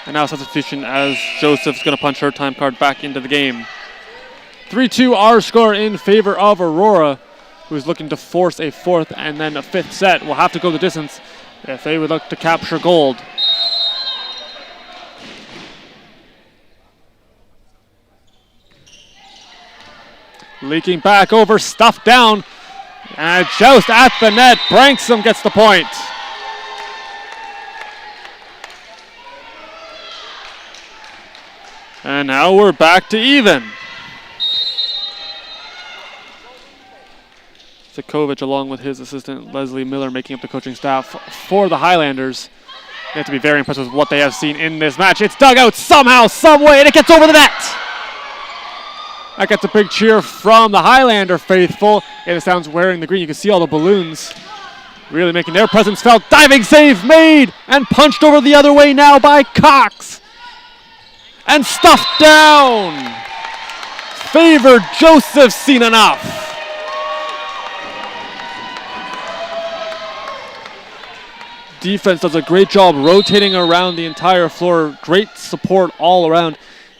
F: And now substitution as Joseph's going to punch her time card back into the game. 3-2 our score in favor of Aurora, who is looking to force a fourth and then a fifth set. Will have to go the distance if they would look to capture gold. Leaking back over, stuffed down. And a joust at the net. Branksome gets the point. And now we're back to even. Sikovic, along with his assistant Leslie Miller, making up the coaching staff for the Highlanders. They have to be very impressed with what they have seen in this match. It's dug out somehow, some way, and it gets over the net. That gets a big cheer from the Highlander faithful. It sounds wearing the green. You can see all the balloons really making their presence felt. Diving save made and punched over the other way now by Cox. And stuffed down. Favored Joseph seen enough. Defense does a great job rotating around the entire floor. Great support all around.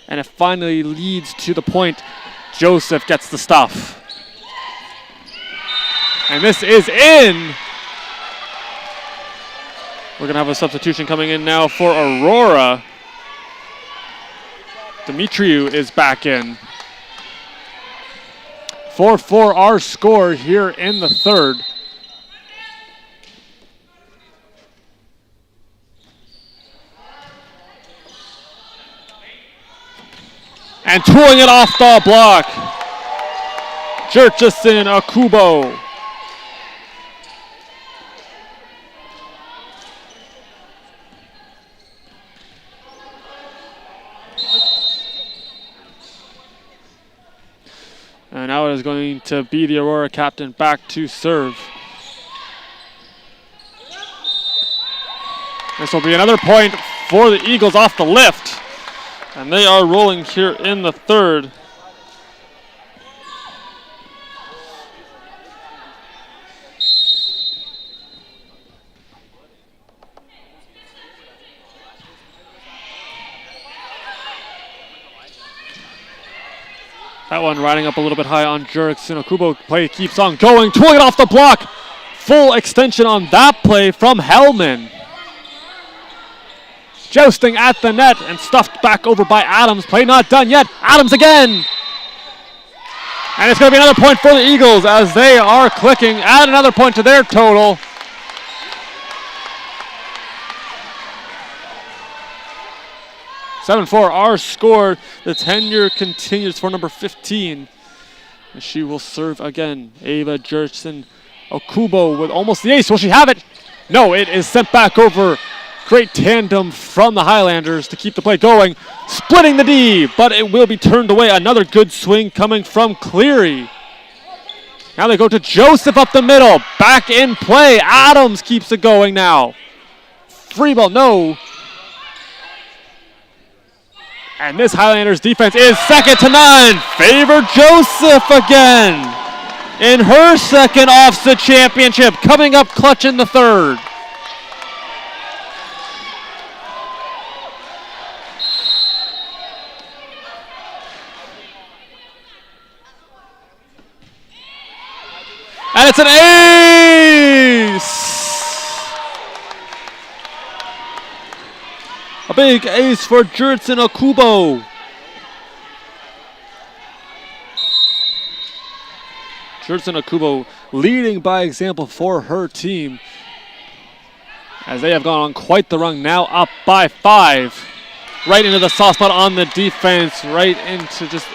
F: And it finally leads to the point. Joseph gets the stuff. And this is in. We're going to have a substitution coming in now for Aurora. Dimitriou is back in. 4-4 our score here in the third. And tooling it off the block. Jurchison Akubo. And now it is going to be the Aurora captain back to serve. This will be another point for the Eagles off the lift. And they are rolling here in the third. That one riding up a little bit high on Jurickson Okubo. Play keeps on going, tooling it off the block. Full extension on that play from Hellman. Jousting at the net and stuffed back over by Adams. Play not done yet. Adams again. And it's going to be another point for the Eagles as they are clicking. Add another point to their total. "7-4" are scored. The tenure continues for number 15. And she will serve again. Ava Jurickson Okubo with almost the ace. Will she have it? No, it is sent back over. Great tandem from the Highlanders to keep the play going. Splitting the D, but it will be turned away. Another good swing coming from Cleary. Now they go to Joseph up the middle. Back in play. Adams keeps it going now. Free ball, no. And this Highlanders defense is second to none. Favor Joseph again in her second OFSAA championship. Coming up clutch in the third. And it's an ace! A big ace for Jurickson Okubo. Jurickson Okubo leading by example for her team as they have gone on quite the run, now up by 5. Right into the soft spot on the defense, right into just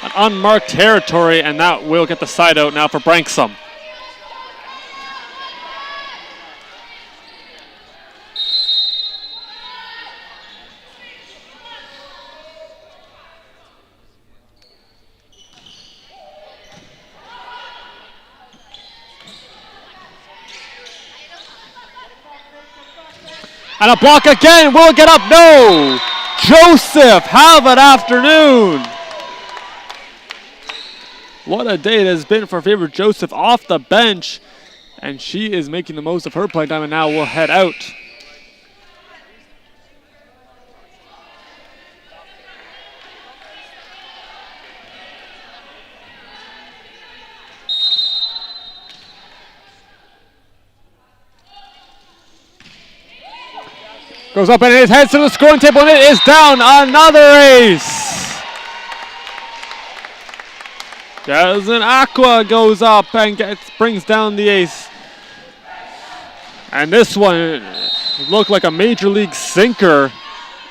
F: an unmarked territory, and that will get the side out now for Branksome. And a block again, will it get up? No! Joseph, have an afternoon! What a day it has been for Favor Joseph off the bench. And she is making the most of her play time and now will head out. Goes up and it heads to the scoring table and it is down. Another ace. Jasmine Aqua goes up and brings down the ace. And this one looked like a major league sinker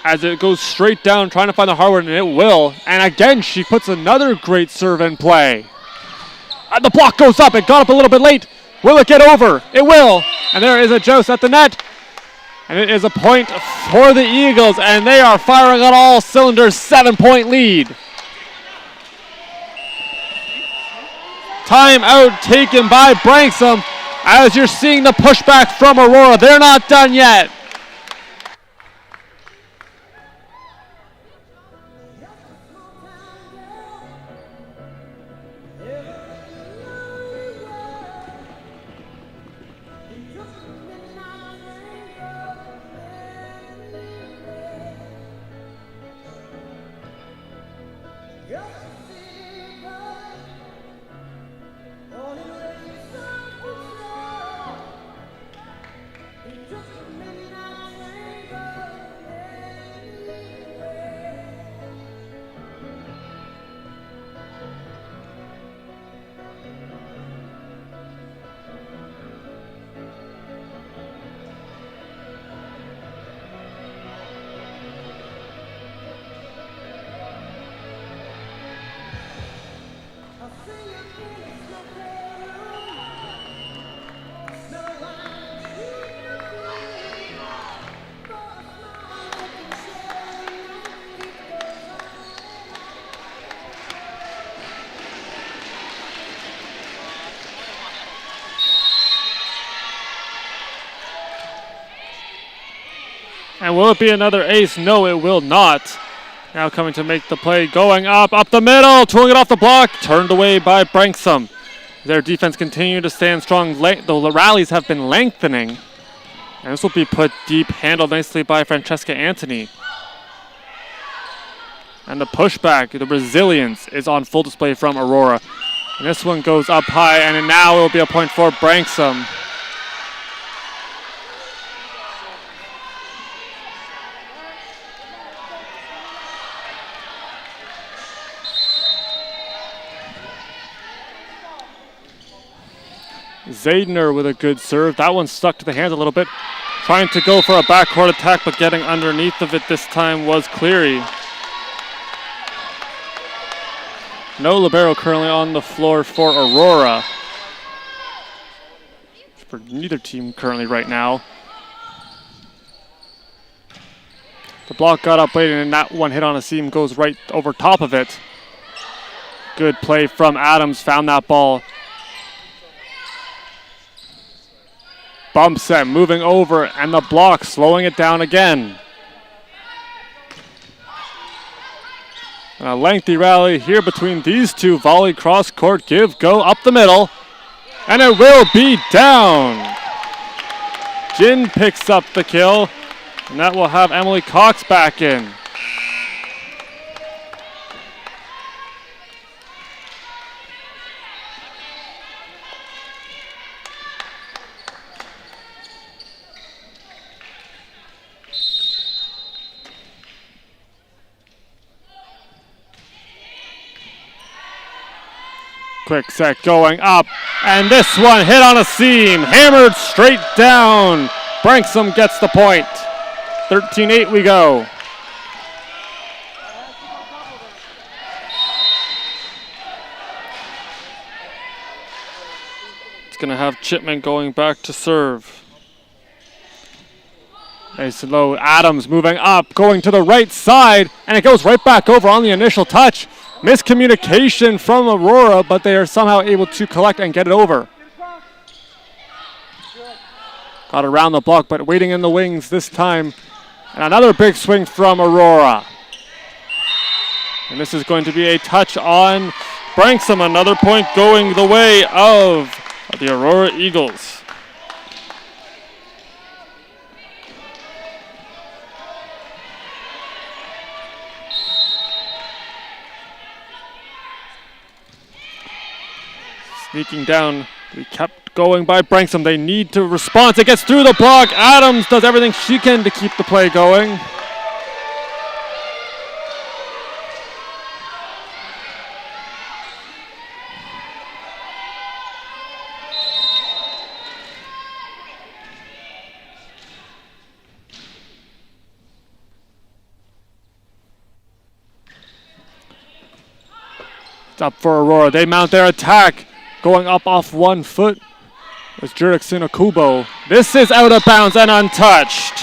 F: as it goes straight down trying to find the hardwood, and it will. And again, she puts another great serve in play. And the block goes up. It got up a little bit late. Will it get over? It will. And there is a joust at the net. And it is a point for the Eagles, and they are firing on all cylinders. 7-point lead. Timeout taken by Branksome as you're seeing the pushback from Aurora. They're not done yet. And will it be another ace? No, it will not. Now coming to make the play, going up the middle, tooling it off the block, turned away by Branksome. Their defense continued to stand strong. The rallies have been lengthening. And this will be put deep, handled nicely by Francesca Antony. And the pushback, the resilience is on full display from Aurora. And this one goes up high, and now it will be a point for Branksome. Zaidner with a good serve. That one stuck to the hands a little bit. Trying to go for a backcourt attack, but getting underneath of it this time was Cleary. No libero currently on the floor for Aurora. For neither team currently right now. The block got up late, and that one hit on a seam goes right over top of it. Good play from Adams, found that ball. Bump set, moving over, and the block slowing it down again. And a lengthy rally here between these two. Volley, cross court, give, go, up the middle. And it will be down. Jin picks up the kill, and that will have Emily Cox back in. Quick set going up, and this one hit on a seam, hammered straight down. Branksome gets the point. 13-8 we go. It's going to have Chipman going back to serve. Nice and low. Adams moving up, going to the right side, and it goes right back over on the initial touch. Miscommunication from Aurora, but they are somehow able to collect and get it over. Got around the block, but waiting in the wings this time. And another big swing from Aurora. And this is going to be a touch on Branksome. Another point going the way of the Aurora Eagles. Sneaking down, we kept going by Branksome. They need to respond. It gets through the block. Adams does everything she can to keep the play going. It's up for Aurora. They mount their attack. Going up off 1 foot was Jurickson Okubo. This is out of bounds and untouched.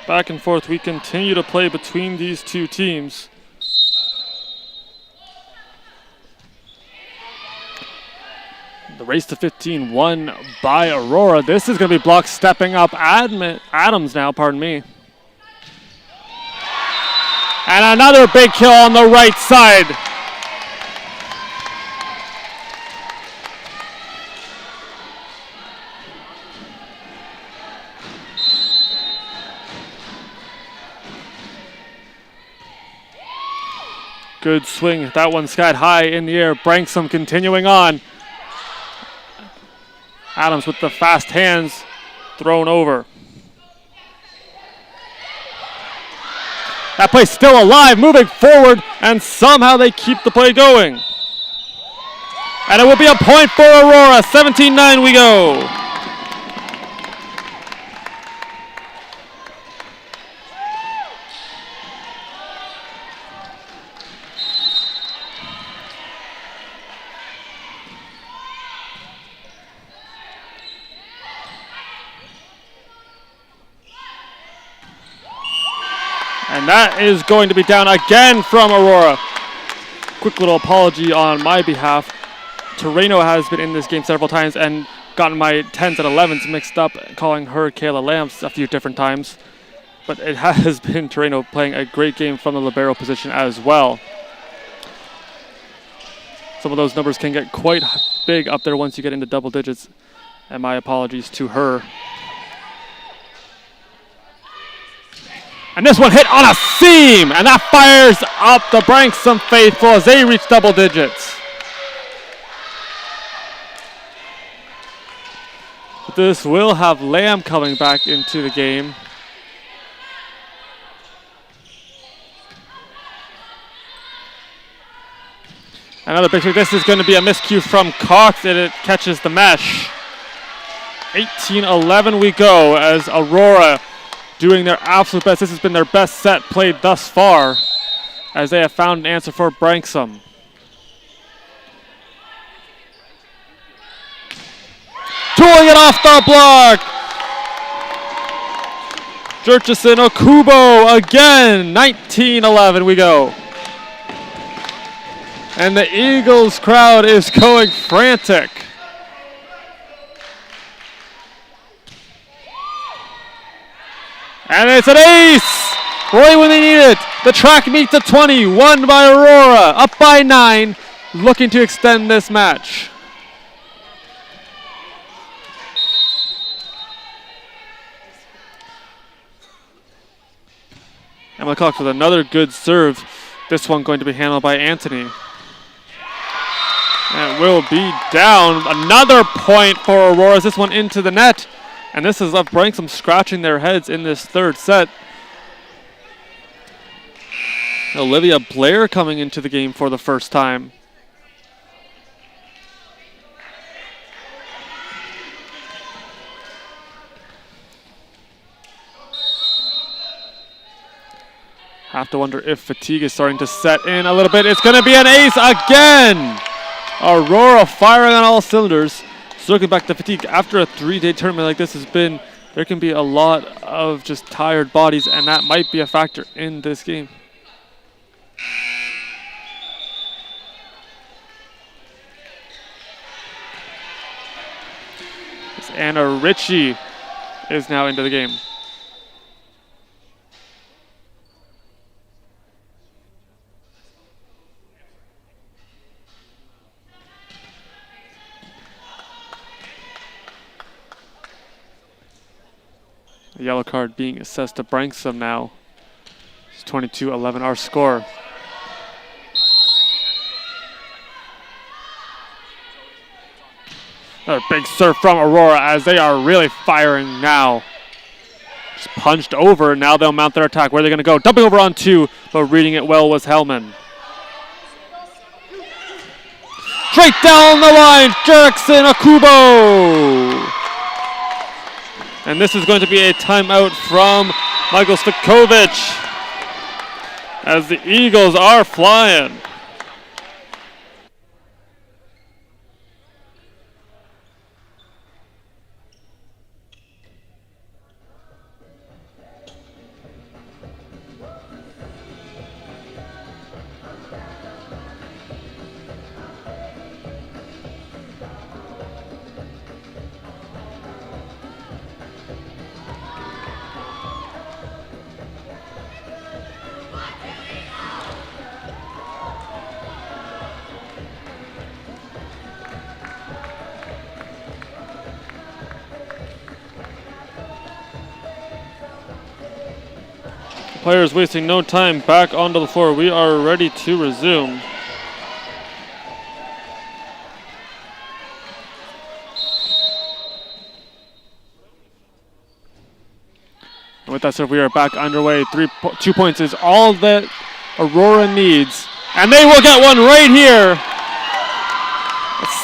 F: Back and forth, we continue to play between these two teams. The race to 15 won by Aurora. This is going to be blocked, stepping up Adams now, pardon me. And another big kill on the right side. Good swing. That one skied high in the air. Branksome continuing on. Adams with the fast hands, thrown over. That play still alive, moving forward, and somehow they keep the play going. And it will be a point for Aurora. 17-9 we go. And that is going to be down again from Aurora. Quick little apology on my behalf. Toreno has been in this game several times and gotten my 10s and 11s mixed up, calling her Kayla Lamps a few different times. But it has been Toreno playing a great game from the libero position as well. Some of those numbers can get quite big up there once you get into double digits. And my apologies to her. And this one hit on a seam, and that fires up the Branksome faithful as they reach double digits. This will have Lamb coming back into the game. Another big swing. This is going to be a miscue from Cox, and it catches the mesh. 18-11 we go as Aurora doing their absolute best. This has been their best set played thus far as they have found an answer for Branksome. Tooling it off the block. Jurchison Okubo again. 19-11 we go. And the Eagles crowd is going frantic. And it's an ace! Right when they need it. The track meets the 20, won by Aurora, up by 9, looking to extend this match. Emily Cox with another good serve. This one going to be handled by Anthony. And it will be down. Another point for Aurora. This one into the net. And this has left Branksome scratching their heads in this third set. Olivia Blair coming into the game for the first time. Have to wonder if fatigue is starting to set in a little bit. It's going to be an ace again. Aurora firing on all cylinders. Circling back to fatigue after a 3-day tournament like this there can be a lot of just tired bodies, and that might be a factor in this game. Anna Ritchie is now into the game. A yellow card being assessed to Branksome now. It's 22-11 our score. Another big serve from Aurora as they are really firing now. Just punched over. Now they'll mount their attack. Where are they going to go? Dumping over on 2, but reading it well was Hellman. Straight down the line, Jackson Akubo. And this is going to be a timeout from Michael Stokovic as the Eagles are flying. Players wasting no time back onto the floor. We are ready to resume. And with that said, we are back underway. 2 points is all that Aurora needs. And they will get one right here.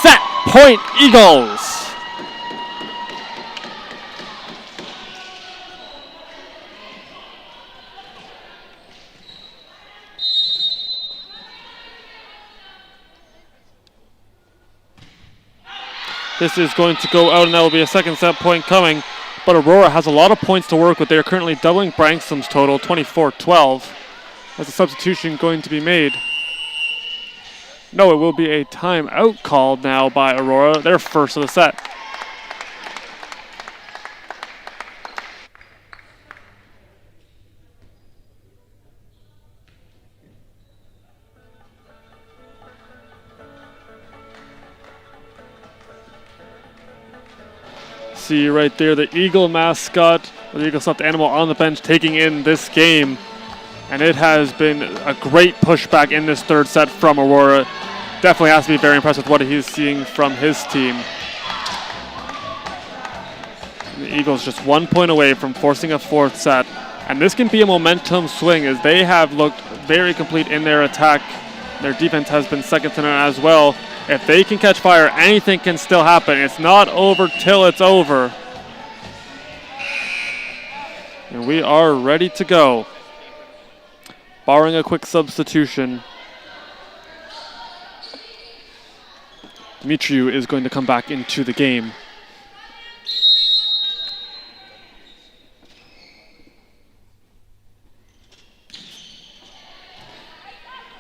F: Set point Eagles. This is going to go out, and that will be a second set point coming. But Aurora has a lot of points to work with. They are currently doubling Branksome's total, 24-12. As a substitution going to be made. No, it will be a timeout called now by Aurora, their first of the set. see right there the Eagle mascot, or the Eagle stuffed animal on the bench taking in this game. And it has been a great pushback in this third set from Aurora. Definitely has to be very impressed with what he's seeing from his team. And the Eagles just 1 point away from forcing a fourth set. And this can be a momentum swing as they have looked very complete in their attack. Their defense has been second to none as well. If they can catch fire, anything can still happen. It's not over till it's over. And we are ready to go. Barring a quick substitution, Dimitriou is going to come back into the game.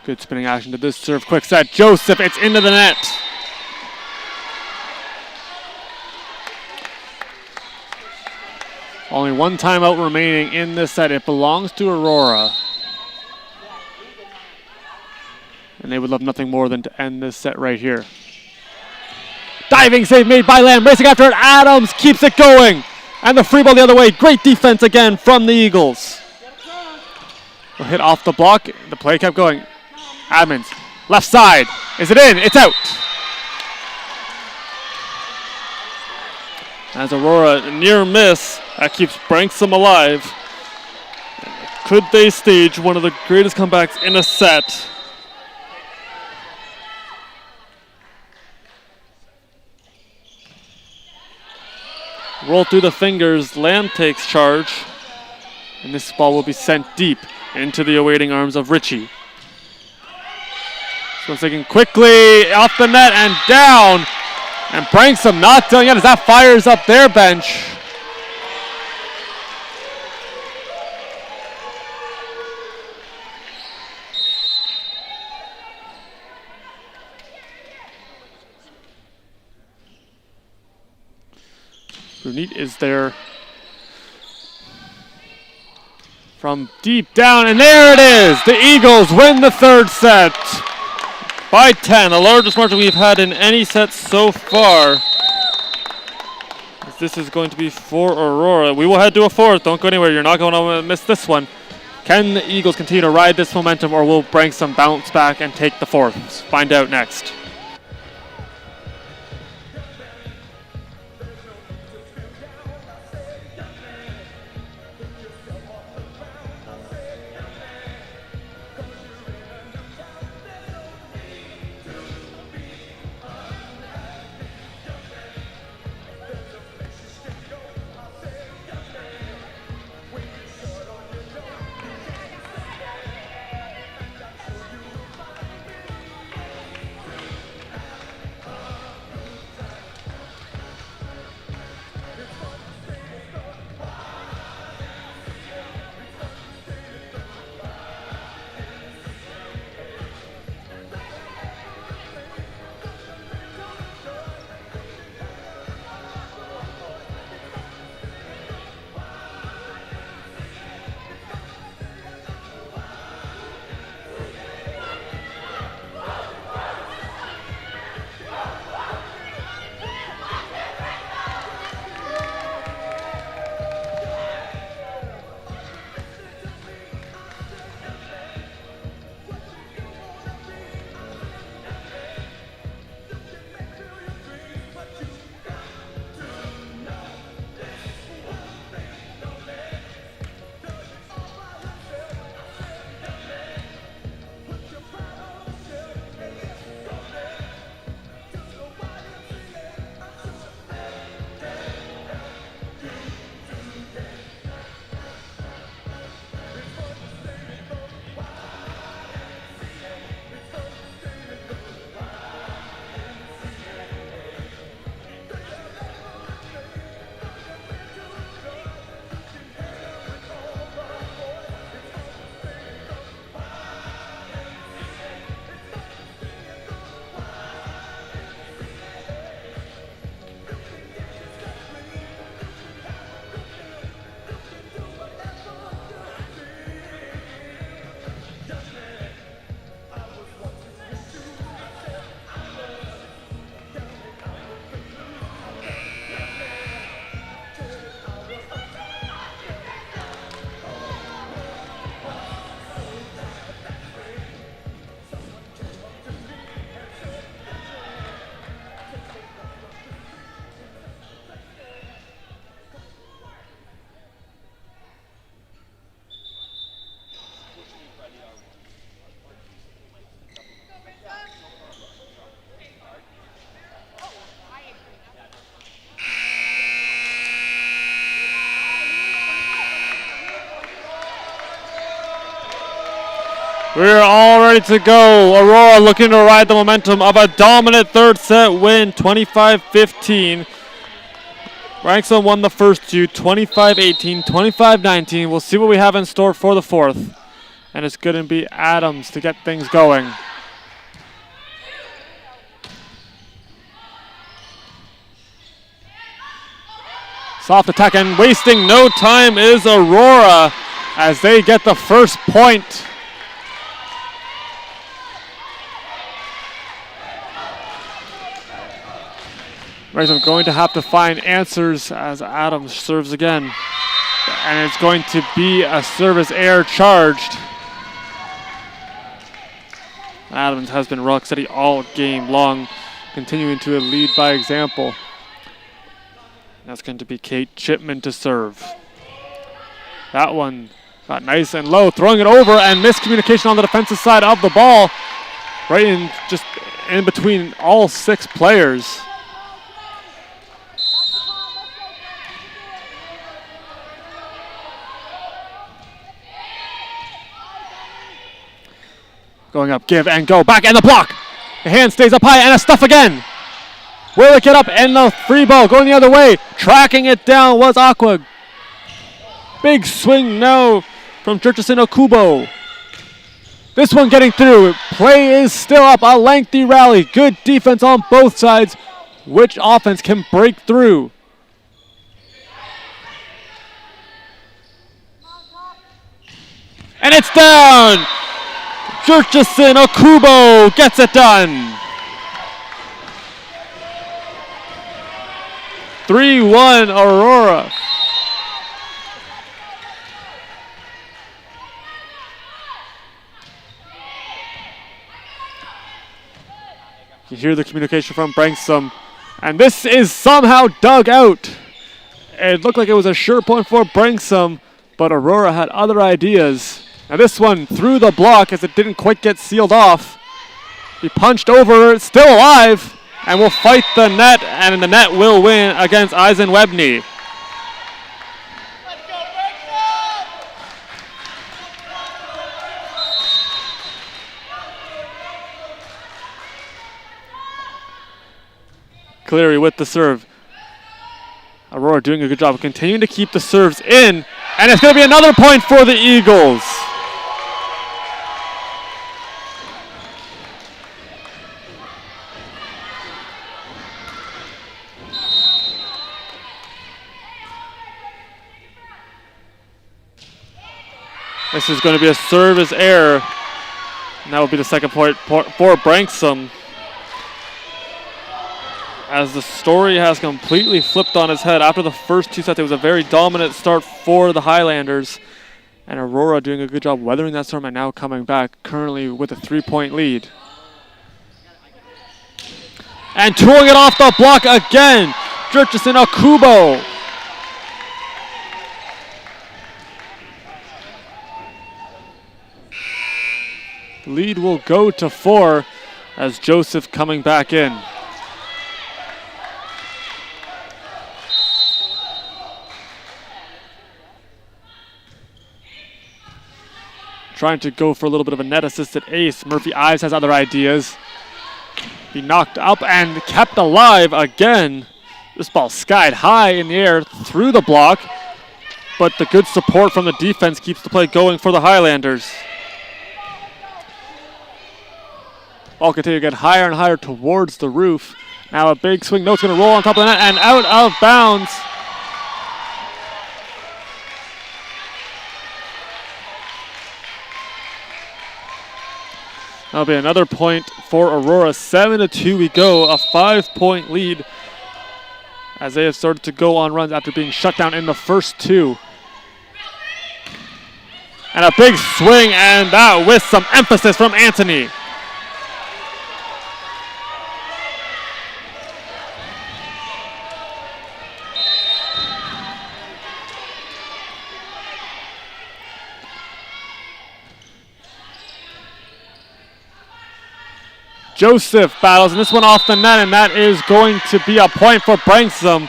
F: Good spinning action to this serve. Quick set. Joseph, it's into the net. Only one timeout remaining in this set. It belongs to Aurora. And they would love nothing more than to end this set right here. Diving save made by Lamb. Racing after it. Adams keeps it going. And the free ball the other way. Great defense again from the Eagles. Will hit off the block. The play kept going. Admins. Left side. Is it in? It's out. As Aurora near miss. That keeps Branksome alive. Could they stage one of the greatest comebacks in a set? Roll through the fingers. Lamb takes charge. And this ball will be sent deep into the awaiting arms of Richie. So taking quickly off the net and down. And Branksome not done yet as that fires up their bench. Brunette is there from deep down, and there it is! The Eagles win the third set by 10, the largest margin we've had in any set so far. This is going to be for Aurora. We will head to a fourth. Don't go anywhere. You're not going to miss this one. Can the Eagles continue to ride this momentum, or will Branksome bounce back and take the fourth? Find out next. We're all ready to go. Aurora looking to ride the momentum of a dominant third set win, 25-15. Branksome won the first two, 25-18, 25-19. We'll see what we have in store for the fourth. And it's going to be Adams to get things going. Soft attack, and wasting no time is Aurora as they get the first point. I'm going to have to find answers as Adams serves again. And it's going to be a service error charged. Adams has been rock steady all game long, continuing to lead by example. That's going to be Kate Chipman to serve. That one got nice and low, throwing it over, and miscommunication on the defensive side of the ball. Right in, just in between all 6 players. Going up, give and go, back and the block. The hand stays up high and a stuff again. Will it get up and the free ball going the other way. Tracking it down was Aqua. Big swing now from Jurchison Okubo. This one getting through. Play is still up, a lengthy rally. Good defense on both sides. Which offense can break through? And it's down. Jurchison Okubo gets it done. 3-1 Aurora. You hear the communication from Branksome, and this is somehow dug out. It looked like it was a sure point for Branksome, but Aurora had other ideas. Now this one through the block as it didn't quite get sealed off. He punched over, still alive, and will fight the net, and the net will win against Eisen Webney. Cleary with the serve. Aurora doing a good job of continuing to keep the serves in, and it's going to be another point for the Eagles. This is going to be a service error, and that will be the second point for Branksome. As the story has completely flipped on its head. After the first 2 sets, it was a very dominant start for the Highlanders. And Aurora doing a good job weathering that storm and now coming back currently with a 3-point lead. And throwing it off the block again, Jurchison Okubo. Lead will go to 4 as Joseph coming back in. Trying to go for a little bit of a net-assisted ace. Murphy Ives has other ideas. He knocked up and kept alive again. This ball skied high in the air through the block, but the good support from the defense keeps the play going for the Highlanders. Ball continue to get higher and higher towards the roof. Now a big swing. No, it's going to roll on top of the net and out of bounds. That'll be another point for Aurora. 7-2 we go, a 5-point lead as they have started to go on runs after being shut down in the first 2. And a big swing, and that with some emphasis from Anthony. Joseph battles, and this one off the net, and that is going to be a point for Branksome.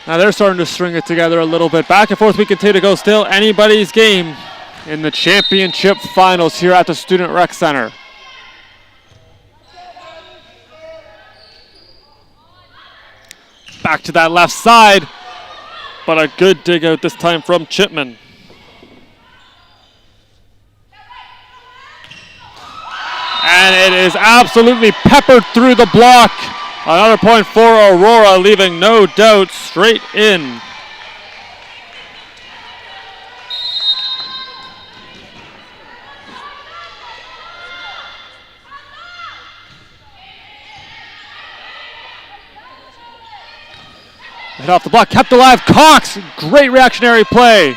F: Now they're starting to string it together a little bit. Back and forth we continue to go, still anybody's game in the championship finals here at the Student Rec Center. Back to that left side, but a good dig out this time from Chipman. And it is absolutely peppered through the block. Another point for Aurora, leaving no doubt, straight in. Hit off the block, kept alive. Cox, great reactionary play.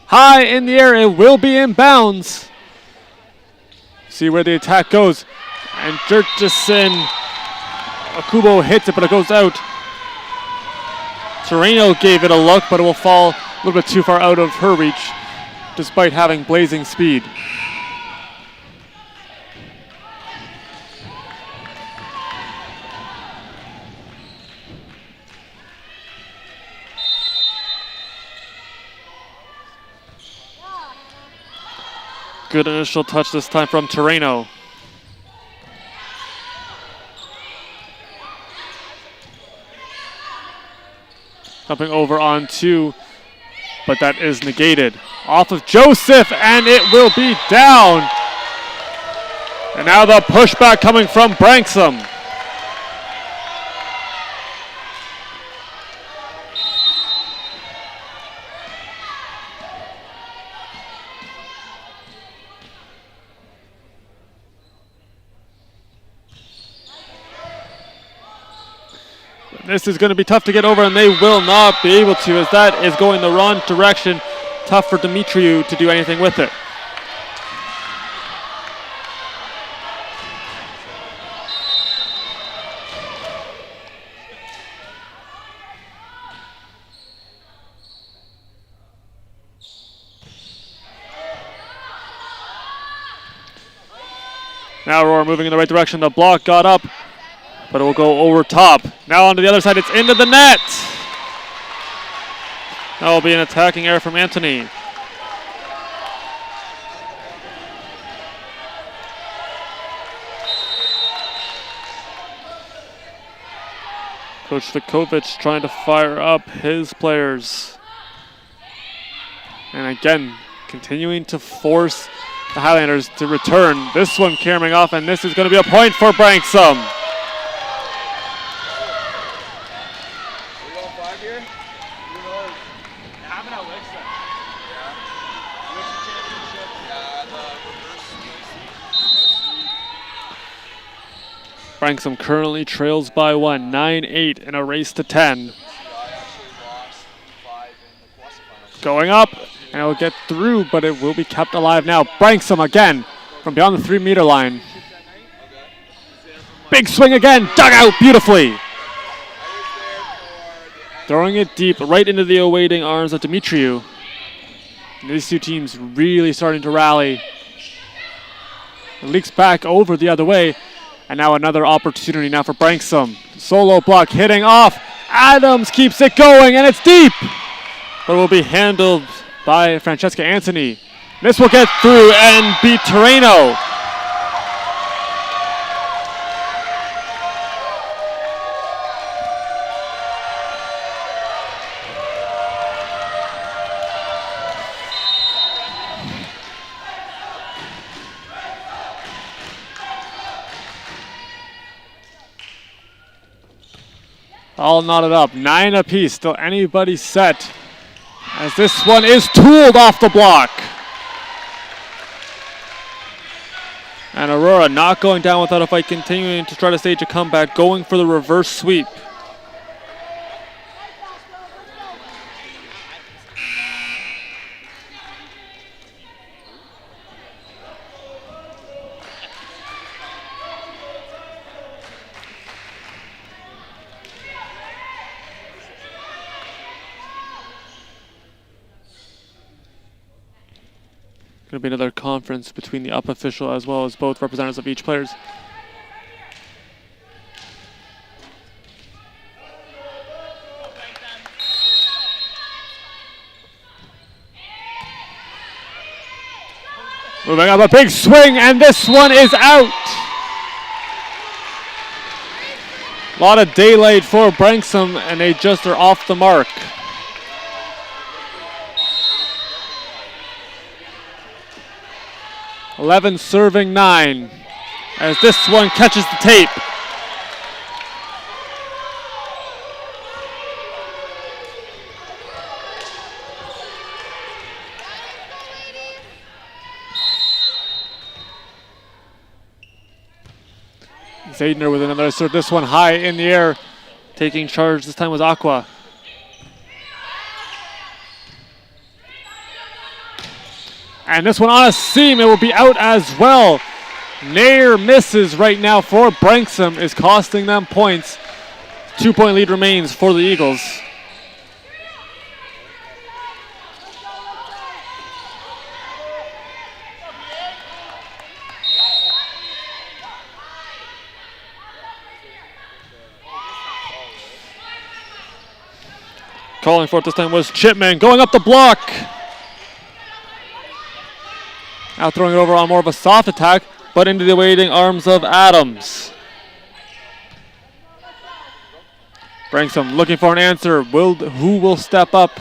F: High in the air, it will be in bounds. See where the attack goes. And Jurchison, Akubo hits it, but it goes out. Terreno gave it a look, but it will fall a little bit too far out of her reach, despite having blazing speed. Good initial touch this time from Terreno. Jumping over on two, but that is negated. Off of Joseph, and it will be down. And now the pushback coming from Branksome. This is going to be tough to get over, and they will not be able to, as that is going the wrong direction. Tough for Dimitriou to do anything with it. Now Aurora moving in the right direction. The block got up, but it will go over top. Now onto the other side, it's into the net. That will be an attacking error from Anthony. Coach Vukovic trying to fire up his players. And again, continuing to force the Highlanders to return. This one carrying off, and this is going to be a point for Branksome. Branksome currently trails by 1, 9-8 in a race to 10. Going up, and it will get through, but it will be kept alive now. Branksome again from beyond the 3-meter line. Big swing again, dug out beautifully. Throwing it deep right into the awaiting arms of Dimitriou. And these two teams really starting to rally. It leaks back over the other way. And now another opportunity now for Branksome. Solo block hitting off. Adams keeps it going, and it's deep. But it will be handled by Francesca Anthony. This will get through and beat Terreno. All knotted up, 9 apiece, still anybody set, as this one is tooled off the block. And Aurora not going down without a fight, continuing to try to stage a comeback, going for the reverse sweep. Going to be another conference between the up official as well as both representatives of each players. Moving up a big swing, and this one is out. A lot of daylight for Branksome, and they just are off the mark. (11 serving 9) as this one catches the tape. Zaidner with another serve. This one high in the air. Taking charge this time was Aqua. And this one on a seam. It will be out as well. Nair misses right now for Branksome. Is costing them points. 2-point lead remains for the Eagles. Calling for it this time was Chipman, going up the block. Now throwing it over on more of a soft attack, but into the waiting arms of Adams. Branksome looking for an answer. Who will step up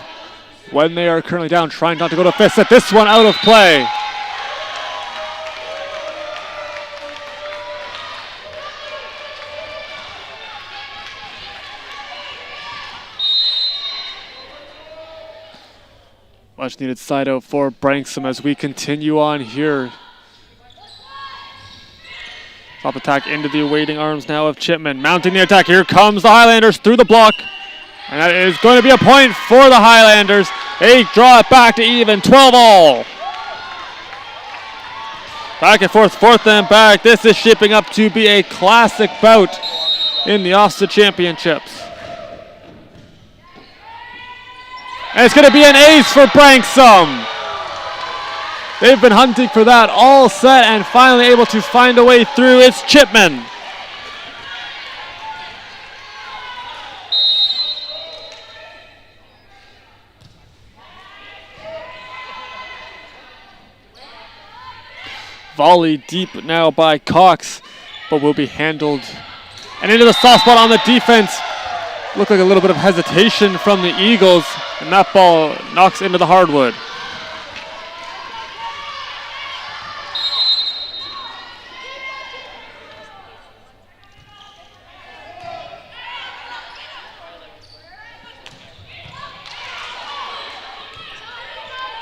F: when they are currently down, trying not to go to fist set. This one out of play. Much needed side out for Branksome as we continue on here. Top attack into the awaiting arms now of Chipman. Mounting the attack. Here comes the Highlanders through the block. And that is going to be a point for the Highlanders. They draw it back to even, 12-all. Back and forth, fourth and back. This is shaping up to be a classic bout in the OFSAA Championships. And it's going to be an ace for Branksome. They've been hunting for that all set and finally able to find a way through. It's Chipman. Volley deep now by Cox, but will be handled. And into the soft spot on the defense. Looked like a little bit of hesitation from the Eagles, and that ball knocks into the hardwood.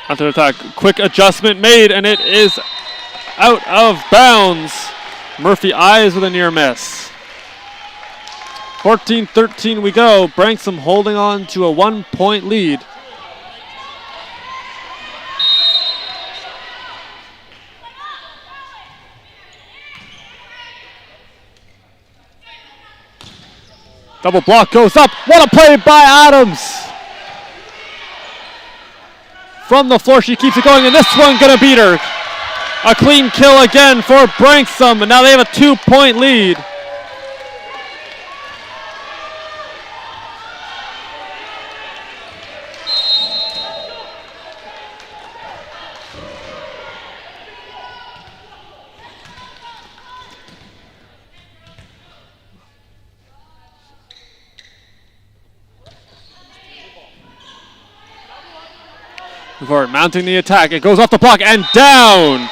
F: Counter attack, quick adjustment made, and it is out of bounds. Murphy eyes with a near miss. 14-13 we go. Branksome holding on to a 1-point lead. Double block goes up. What a play by Adams. From the floor, she keeps it going, and this one gonna beat her. A clean kill again for Branksome, and now they have a 2-point lead. Mounting the attack. It goes off the block and down.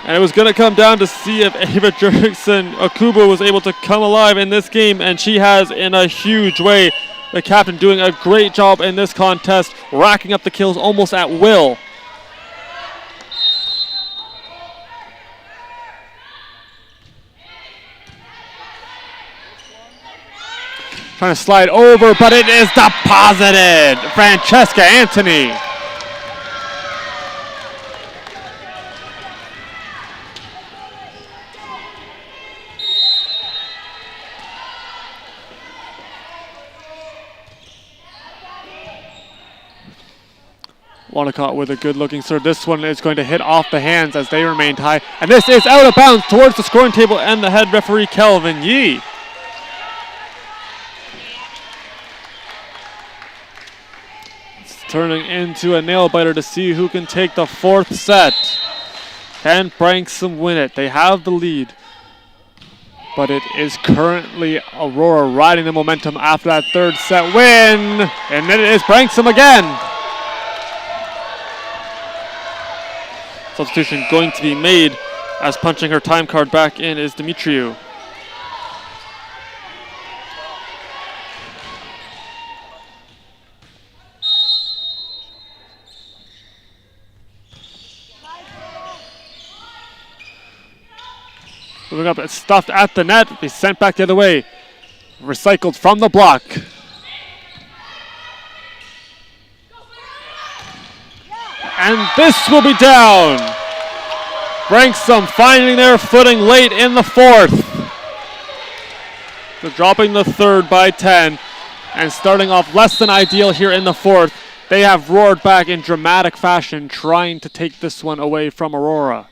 F: And it was going to come down to see if Ava Jurgensen Akubo was able to come alive in this game, and she has in a huge way. The captain doing a great job in this contest, racking up the kills almost at will. Trying to slide over, but it is deposited. Francesca Anthony. Wanacott with a good looking serve. This one is going to hit off the hands as they remained high. And this is out of bounds towards the scoring table and the head referee, Kelvin Yee. turning into a nail biter to see who can take the fourth set. Can Branksome win it? They have the lead, but it is currently Aurora riding the momentum after that third set win, and then it is Branksome again. Substitution going to be made, as punching her time card back in is Dimitriou. Moving up, it's stuffed at the net. Be sent back the other way. Recycled from the block. And this will be down. Branksome finding their footing late in the fourth. They're dropping the third by 10 and starting off less than ideal here in the fourth. They have roared back in dramatic fashion, trying to take this one away from Aurora.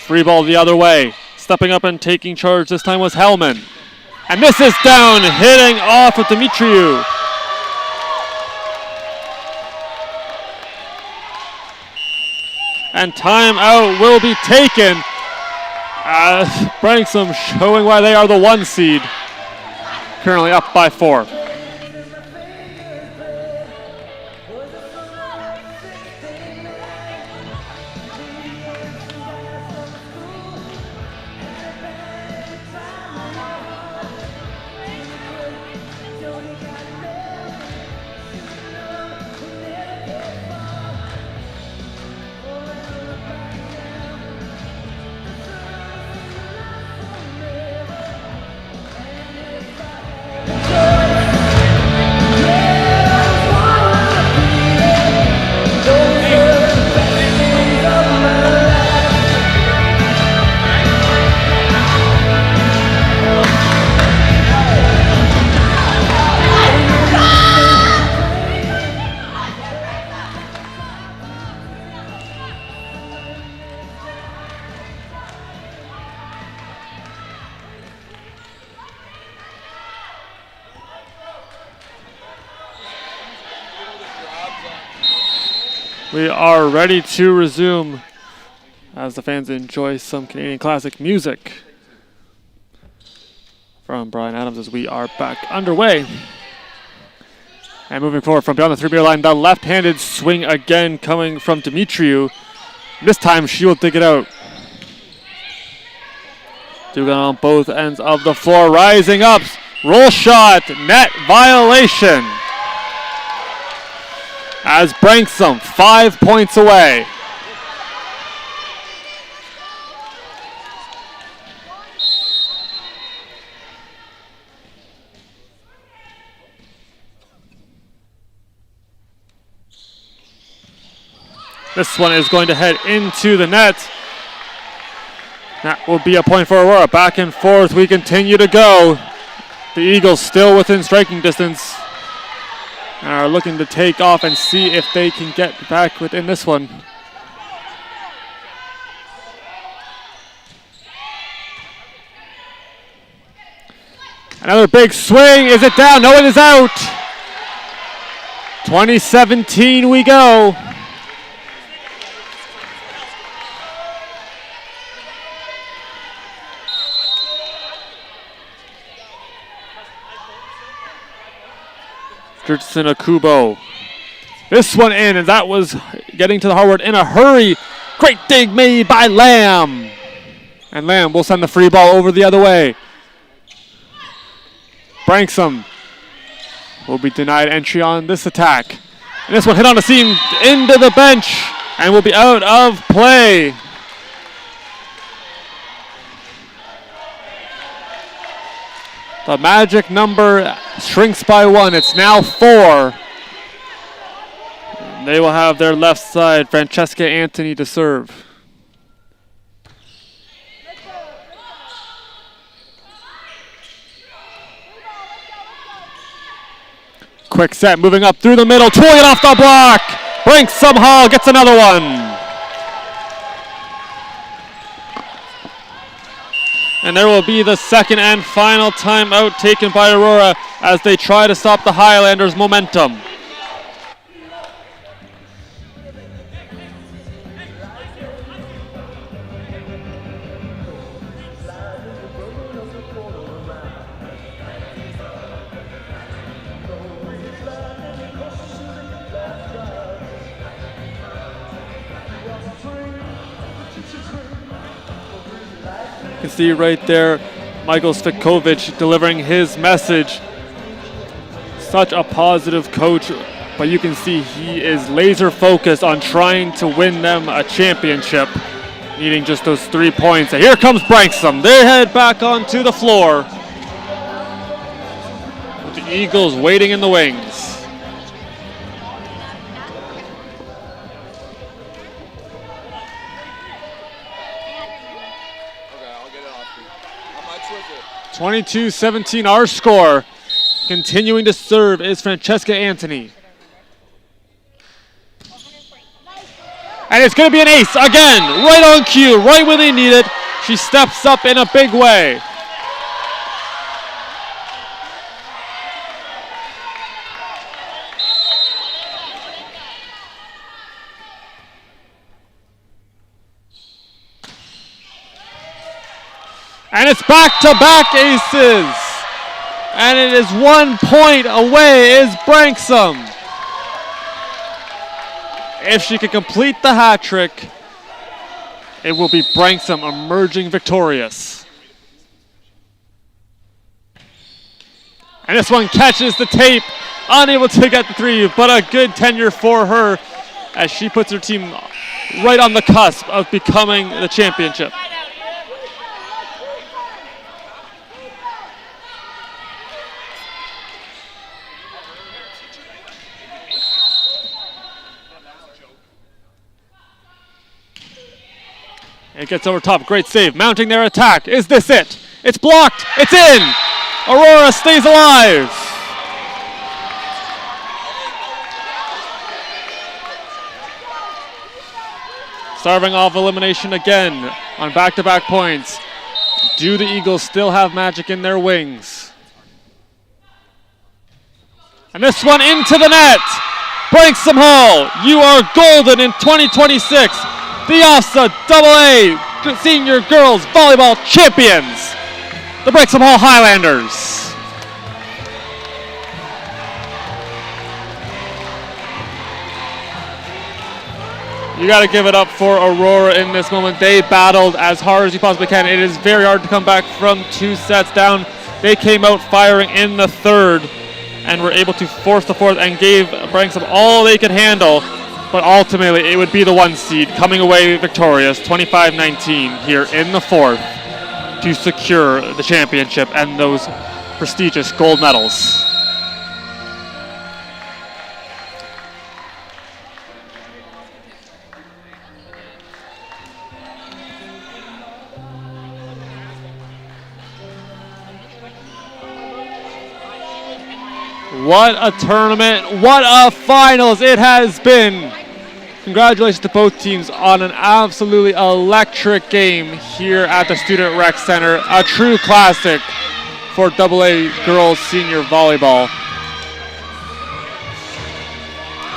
F: Free ball the other way. Stepping up and taking charge this time was Hellman. And this is down, hitting off with Dimitriou. And timeout will be taken, as Branksome showing why they are the 1 seed. Currently up by 4. We are ready to resume as the fans enjoy some Canadian classic music from Brian Adams as we are back underway. And moving forward from beyond the 3-meter line, the left-handed swing again coming from Dimitriou. This time she will dig it out. Dugan on both ends of the floor, rising up, roll shot, net violation. As Branksome 5 points away. This one is going to head into the net. That will be a point for Aurora. Back and forth we continue to go. The Eagles still within striking distance. And are looking to take off and see if they can get back within this one. Another big swing. Is it down? No, it is out. 2017 we go. Richardson Akubo. This one in, and that was getting to the hardwood in a hurry. Great dig made by Lamb. And Lamb will send the free ball over the other way. Branksome will be denied entry on this attack. And this one hit on the seam into the bench and will be out of play. The magic number shrinks by 1. It's now 4. And they will have their left side, Francesca Anthony, to serve. Quick set, moving up through the middle, tooling it off the block. Branksome Hall gets another one. And there will be the second and final timeout taken by Aurora as they try to stop the Highlanders' momentum. You can see right there Michael Stikovic delivering his message. Such a positive coach, but you can see he is laser focused on trying to win them a championship, needing just those 3 points. And here comes Branksome. They head back onto the floor with the Eagles waiting in the wings. Okay, 22-17 our score. Continuing to serve is Francesca Anthony. And it's going to be an ace again, right on cue, right when they need it. She steps up in a big way. And it's back-to-back aces. And it is 1 point away is Branksome. If she can complete the hat trick, it will be Branksome emerging victorious. And this one catches the tape, unable to get the three, but a good tenure for her as she puts her team right on the cusp of becoming the championship. It gets over top, great save, mounting their attack. Is this it? It's blocked, it's in! Aurora stays alive! Starving off elimination again on back-to-back points. Do the Eagles still have magic in their wings? And this one into the net! Branksome Hall, you are golden in 2026. The OFSAA AA Senior Girls Volleyball Champions, the Branksome Hall Highlanders. You got to give it up for Aurora in this moment. They battled as hard as you possibly can. It is very hard to come back from 2 sets down. They came out firing in the third and were able to force the fourth and gave Branksome all they could handle. But ultimately, it would be the 1 seed coming away victorious, 25-19 here in the fourth to secure the championship and those prestigious gold medals. What a tournament, what a finals it has been. Congratulations to both teams on an absolutely electric game here at the Student Rec Center. A true classic for AA Girls Senior Volleyball.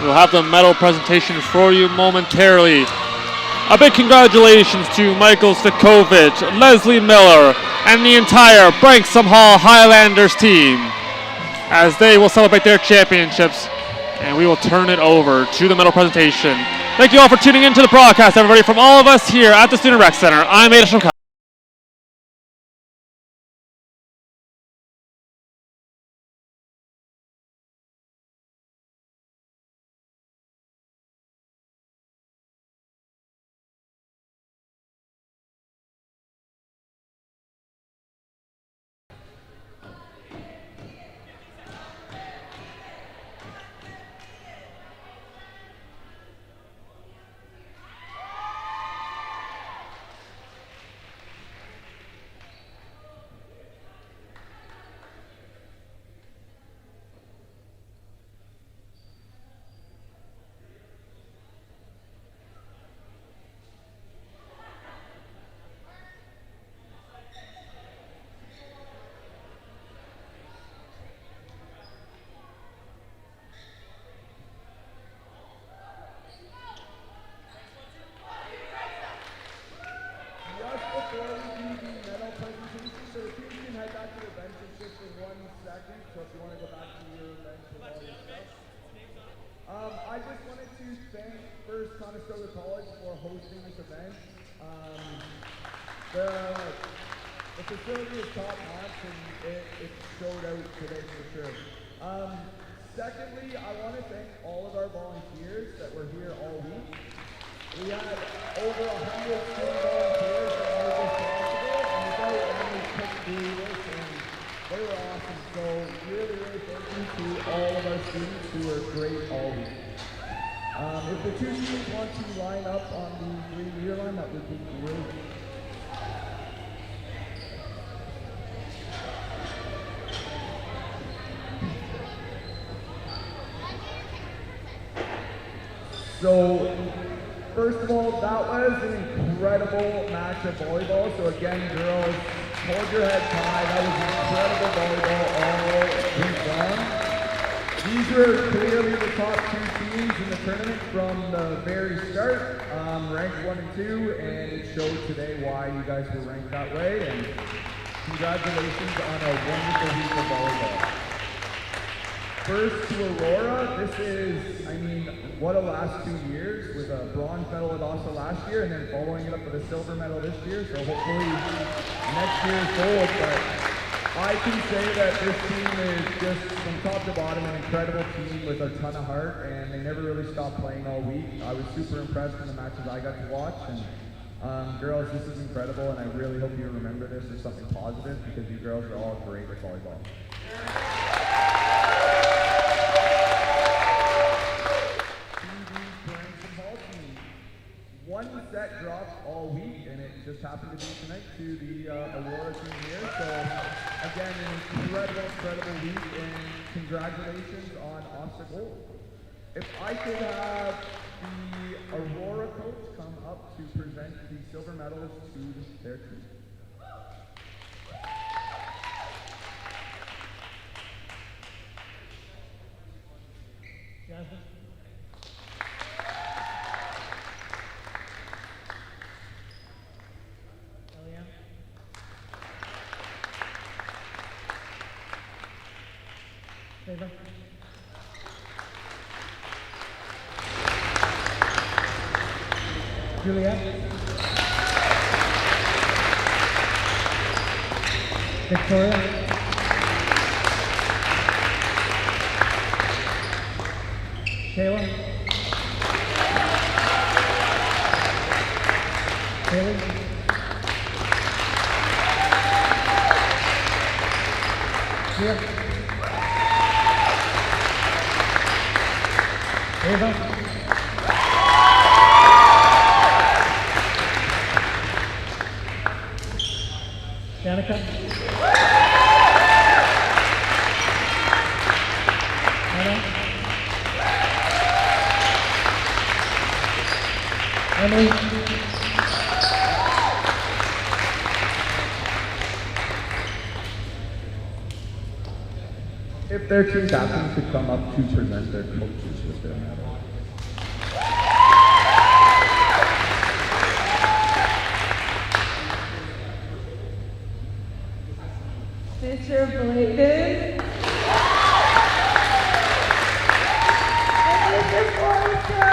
F: We'll have the medal presentation for you momentarily. A big congratulations to Michael Stikovic, Leslie Miller, and the entire Branksome Hall Highlanders team as they will celebrate their championships, and we will turn it over to the medal presentation. Thank you all for tuning in to the broadcast, everybody. From all of us here at the Student Rec Center, I'm Ada Shimka.
G: Conestoga College for hosting this event. The facility is top notch and it showed out today for sure. Secondly, I want to thank all of our volunteers that were here all week. We had over 100 student volunteers that made this possible, and without them we couldn't do this, and they were awesome. So really, really thank you to all of our students who were great all week. If the two teams want to line up on the green line, that would be great. So, first of all, that was an incredible match of volleyball. So again, girls, hold your head high. That was incredible volleyball all week long. These were clearly the top two teams in the tournament from the very start, ranked 1 and 2, and it showed today why you guys were ranked that way. And congratulations on a wonderful week of volleyball. First to Aurora, this is, I mean, what a last 2 years with a bronze medal at OFSAA last year and then following it up with a silver medal this year. So hopefully next year is gold. But I can say that this team is just from top to bottom an incredible team with a ton of heart, and they never really stopped playing all week. I was super impressed in the matches I got to watch. And girls, this is incredible, and I really hope you remember this as something positive because you girls are all great at volleyball. One set dropped all week, and it just happened to be tonight to the Aurora team here. So, again, an incredible week, and congratulations on OFSAA gold. If I could have the Aurora coach come up to present the silver medals to their team.
E: Jasmine. Favor. Juliet. Victoria. Kayla. Haley. Here. Ava. Danica. Anna. Emily.
G: If their team captains could come up to present their coaches with their medal.
D: Mr. Bladen. And Mr. Forrester.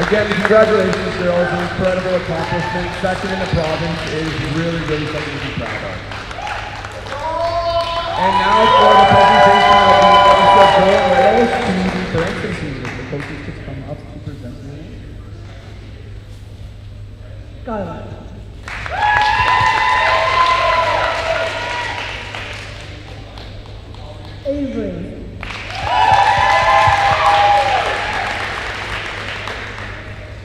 G: Again, congratulations, girls. An incredible accomplishment. Second in the province is really something to be proud of. And now for the presentation of the OFSAA gold medals to the Branson team. If the coaches could come up to present them.
E: Skylar. Avery.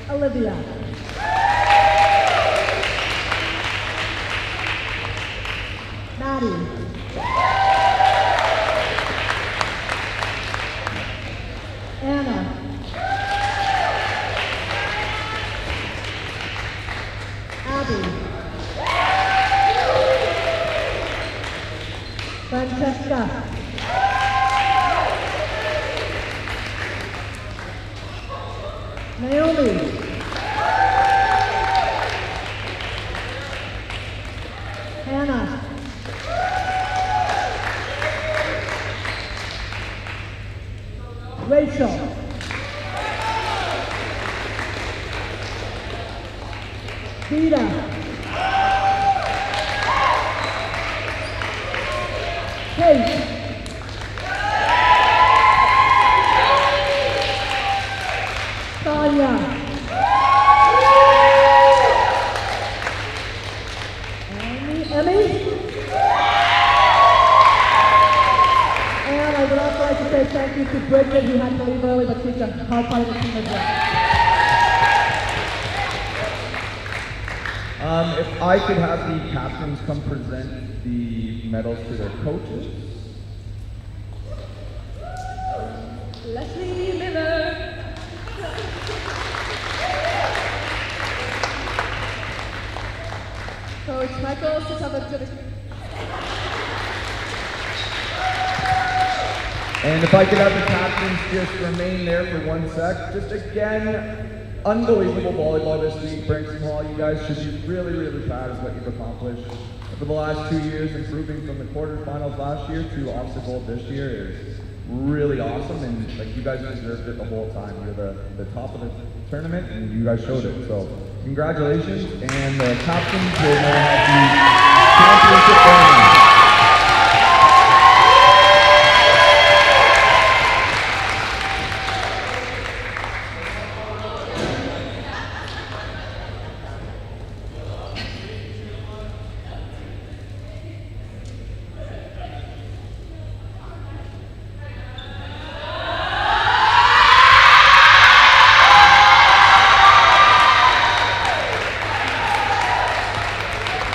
E: Olivia. Maddie. Anna. Abby. Francesca. Naomi. Hannah. Rachel. Vita. Kate. Tanya. Emmy. And I would also like to say thank you to Bridget, who had to leave early, but she's a hard part of the team as well.
G: If I could have the captains come present the medals to their coaches.
D: Leslie Miller. Coach Michael Sitavich.
G: And if I could have the captains just remain there for 1 sec. Just again, unbelievable volleyball this week. Branksome Hall, you guys should be really, really proud of what you've accomplished. For the last 2 years, improving from the quarterfinals last year to OFSAA Gold this year is really awesome, and like you guys deserved it the whole time. You're the top of the tournament, and you guys showed it. So congratulations, and the captains will now have the championship banner.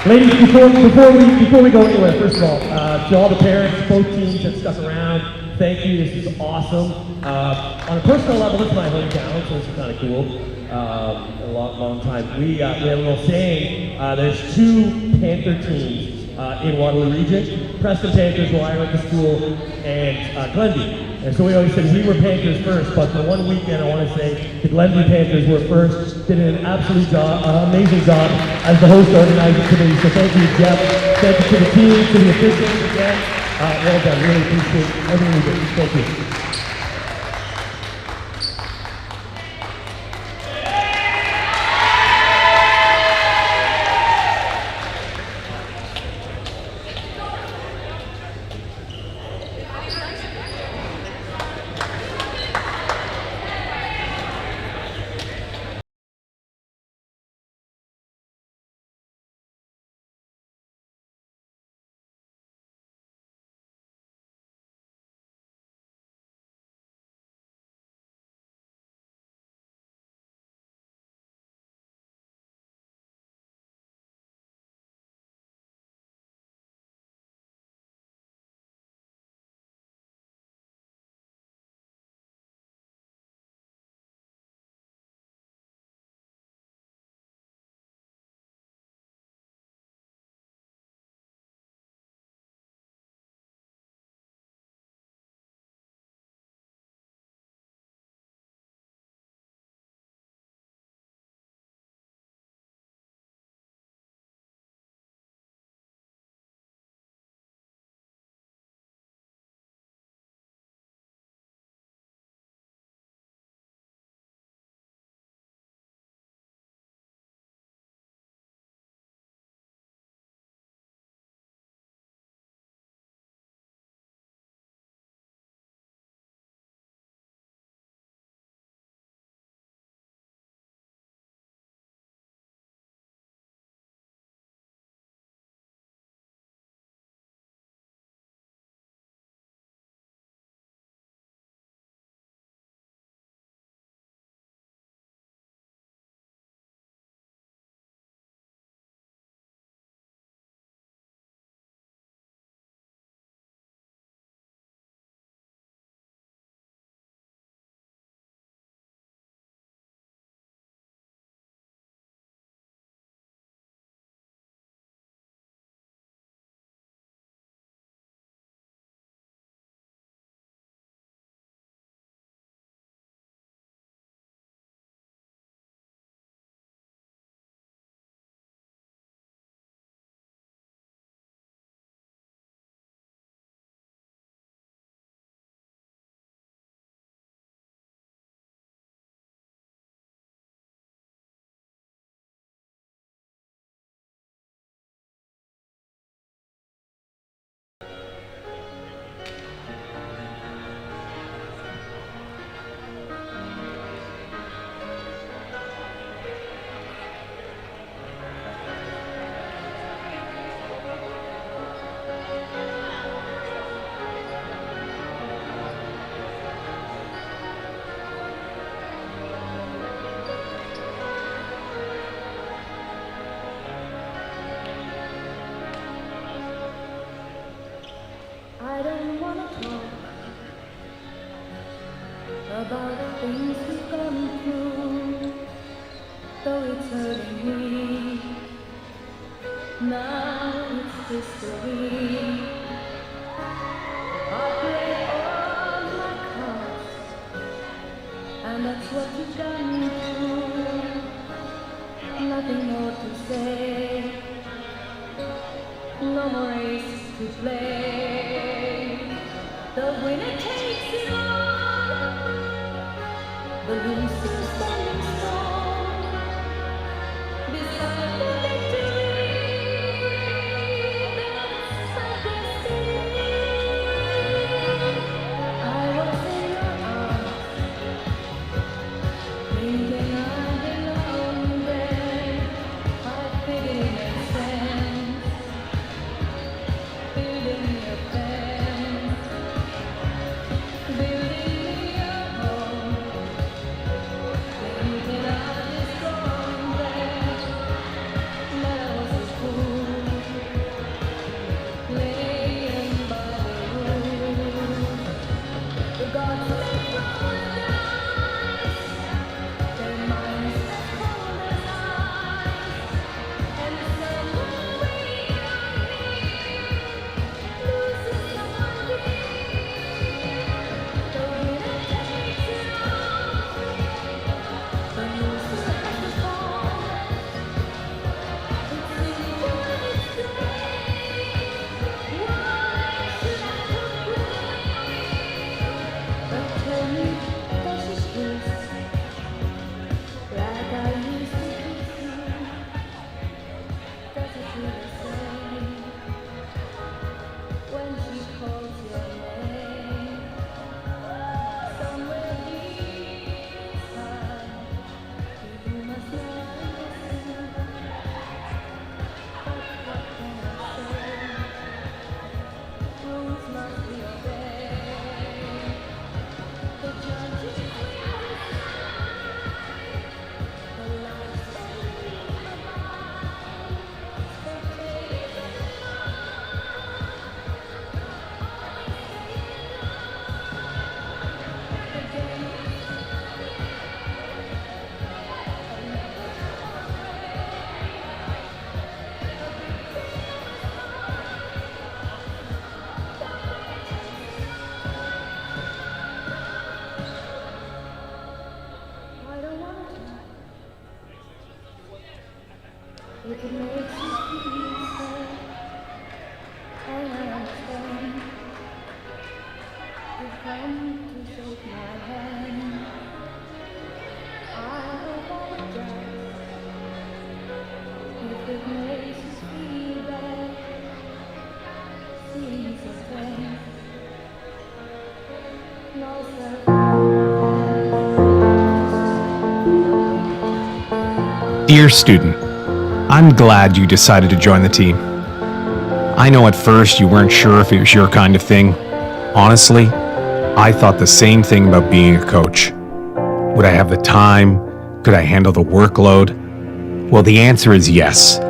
H: Ladies, before we go anywhere, first of all, to all the parents, both teams that stuck around, thank you. This is awesome. On a personal level, this is my hometown, so this is kind of cool. A long time. We have a little saying. There's 2 Panther teams in Waterloo region: Preston Panthers, where I went to school, and Glenview. And so we always said we were Panthers first, but for one weekend, I want to say the Glenview Panthers were first, did an absolute job, amazing job as the host organizing committee. So thank you, Jeff. Thank you to the team, to the officials again. Well done. Really appreciate everything you did. Thank you.
C: about the things we've gone through, though it's hurting me. Now it's history. I play all my cards, and that's what you've done too. Nothing more to say, no more ace to play. The winner takes it all, the loser standing strong beside the victory. That's my destiny. I was in your arms, thinking I belonged there. I figured it made sense, building your fence, building me a home, thinking I was strong there. But I was a fool, playing by the rules. The gods may roll the dice, their minds as cold as ice, and some will wait on me, losing someone dear. The winner takes it all, the loser has to fall. It's simple and it's plain. Why should I complain? But tell me, does this kiss like I used to kiss you? Does it feel the same when she calls your name? Somewhere deep inside, you must know I'm missing. But what can I say? Rules must be obeyed. The judge is clear inside. The lights standing above. Spectators in the the game is I don't want to. If it makes you feel sad, I understand. You've come to shake my hand. I apologize if it makes you feel bad. Seeing so tense, no self.
I: Dear student, I'm glad you decided to join the team. I know at first you weren't sure if it was your kind of thing. Honestly, I thought the same thing about being a coach. Would I have the time? Could I handle the workload? Well, the answer is yes.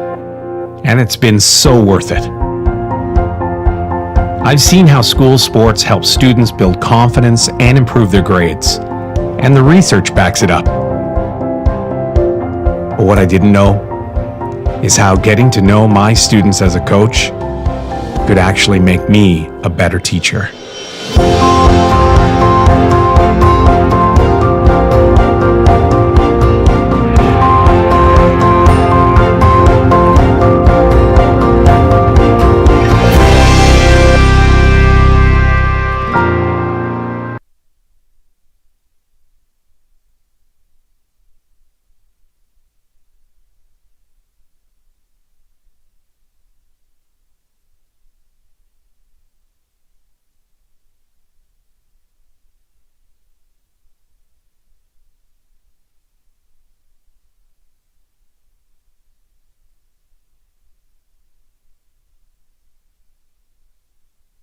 I: And it's been so worth it. I've seen how school sports help students build confidence and improve their grades. And the research backs it up. But what I didn't know is how getting to know my students as a coach could actually make me a better teacher.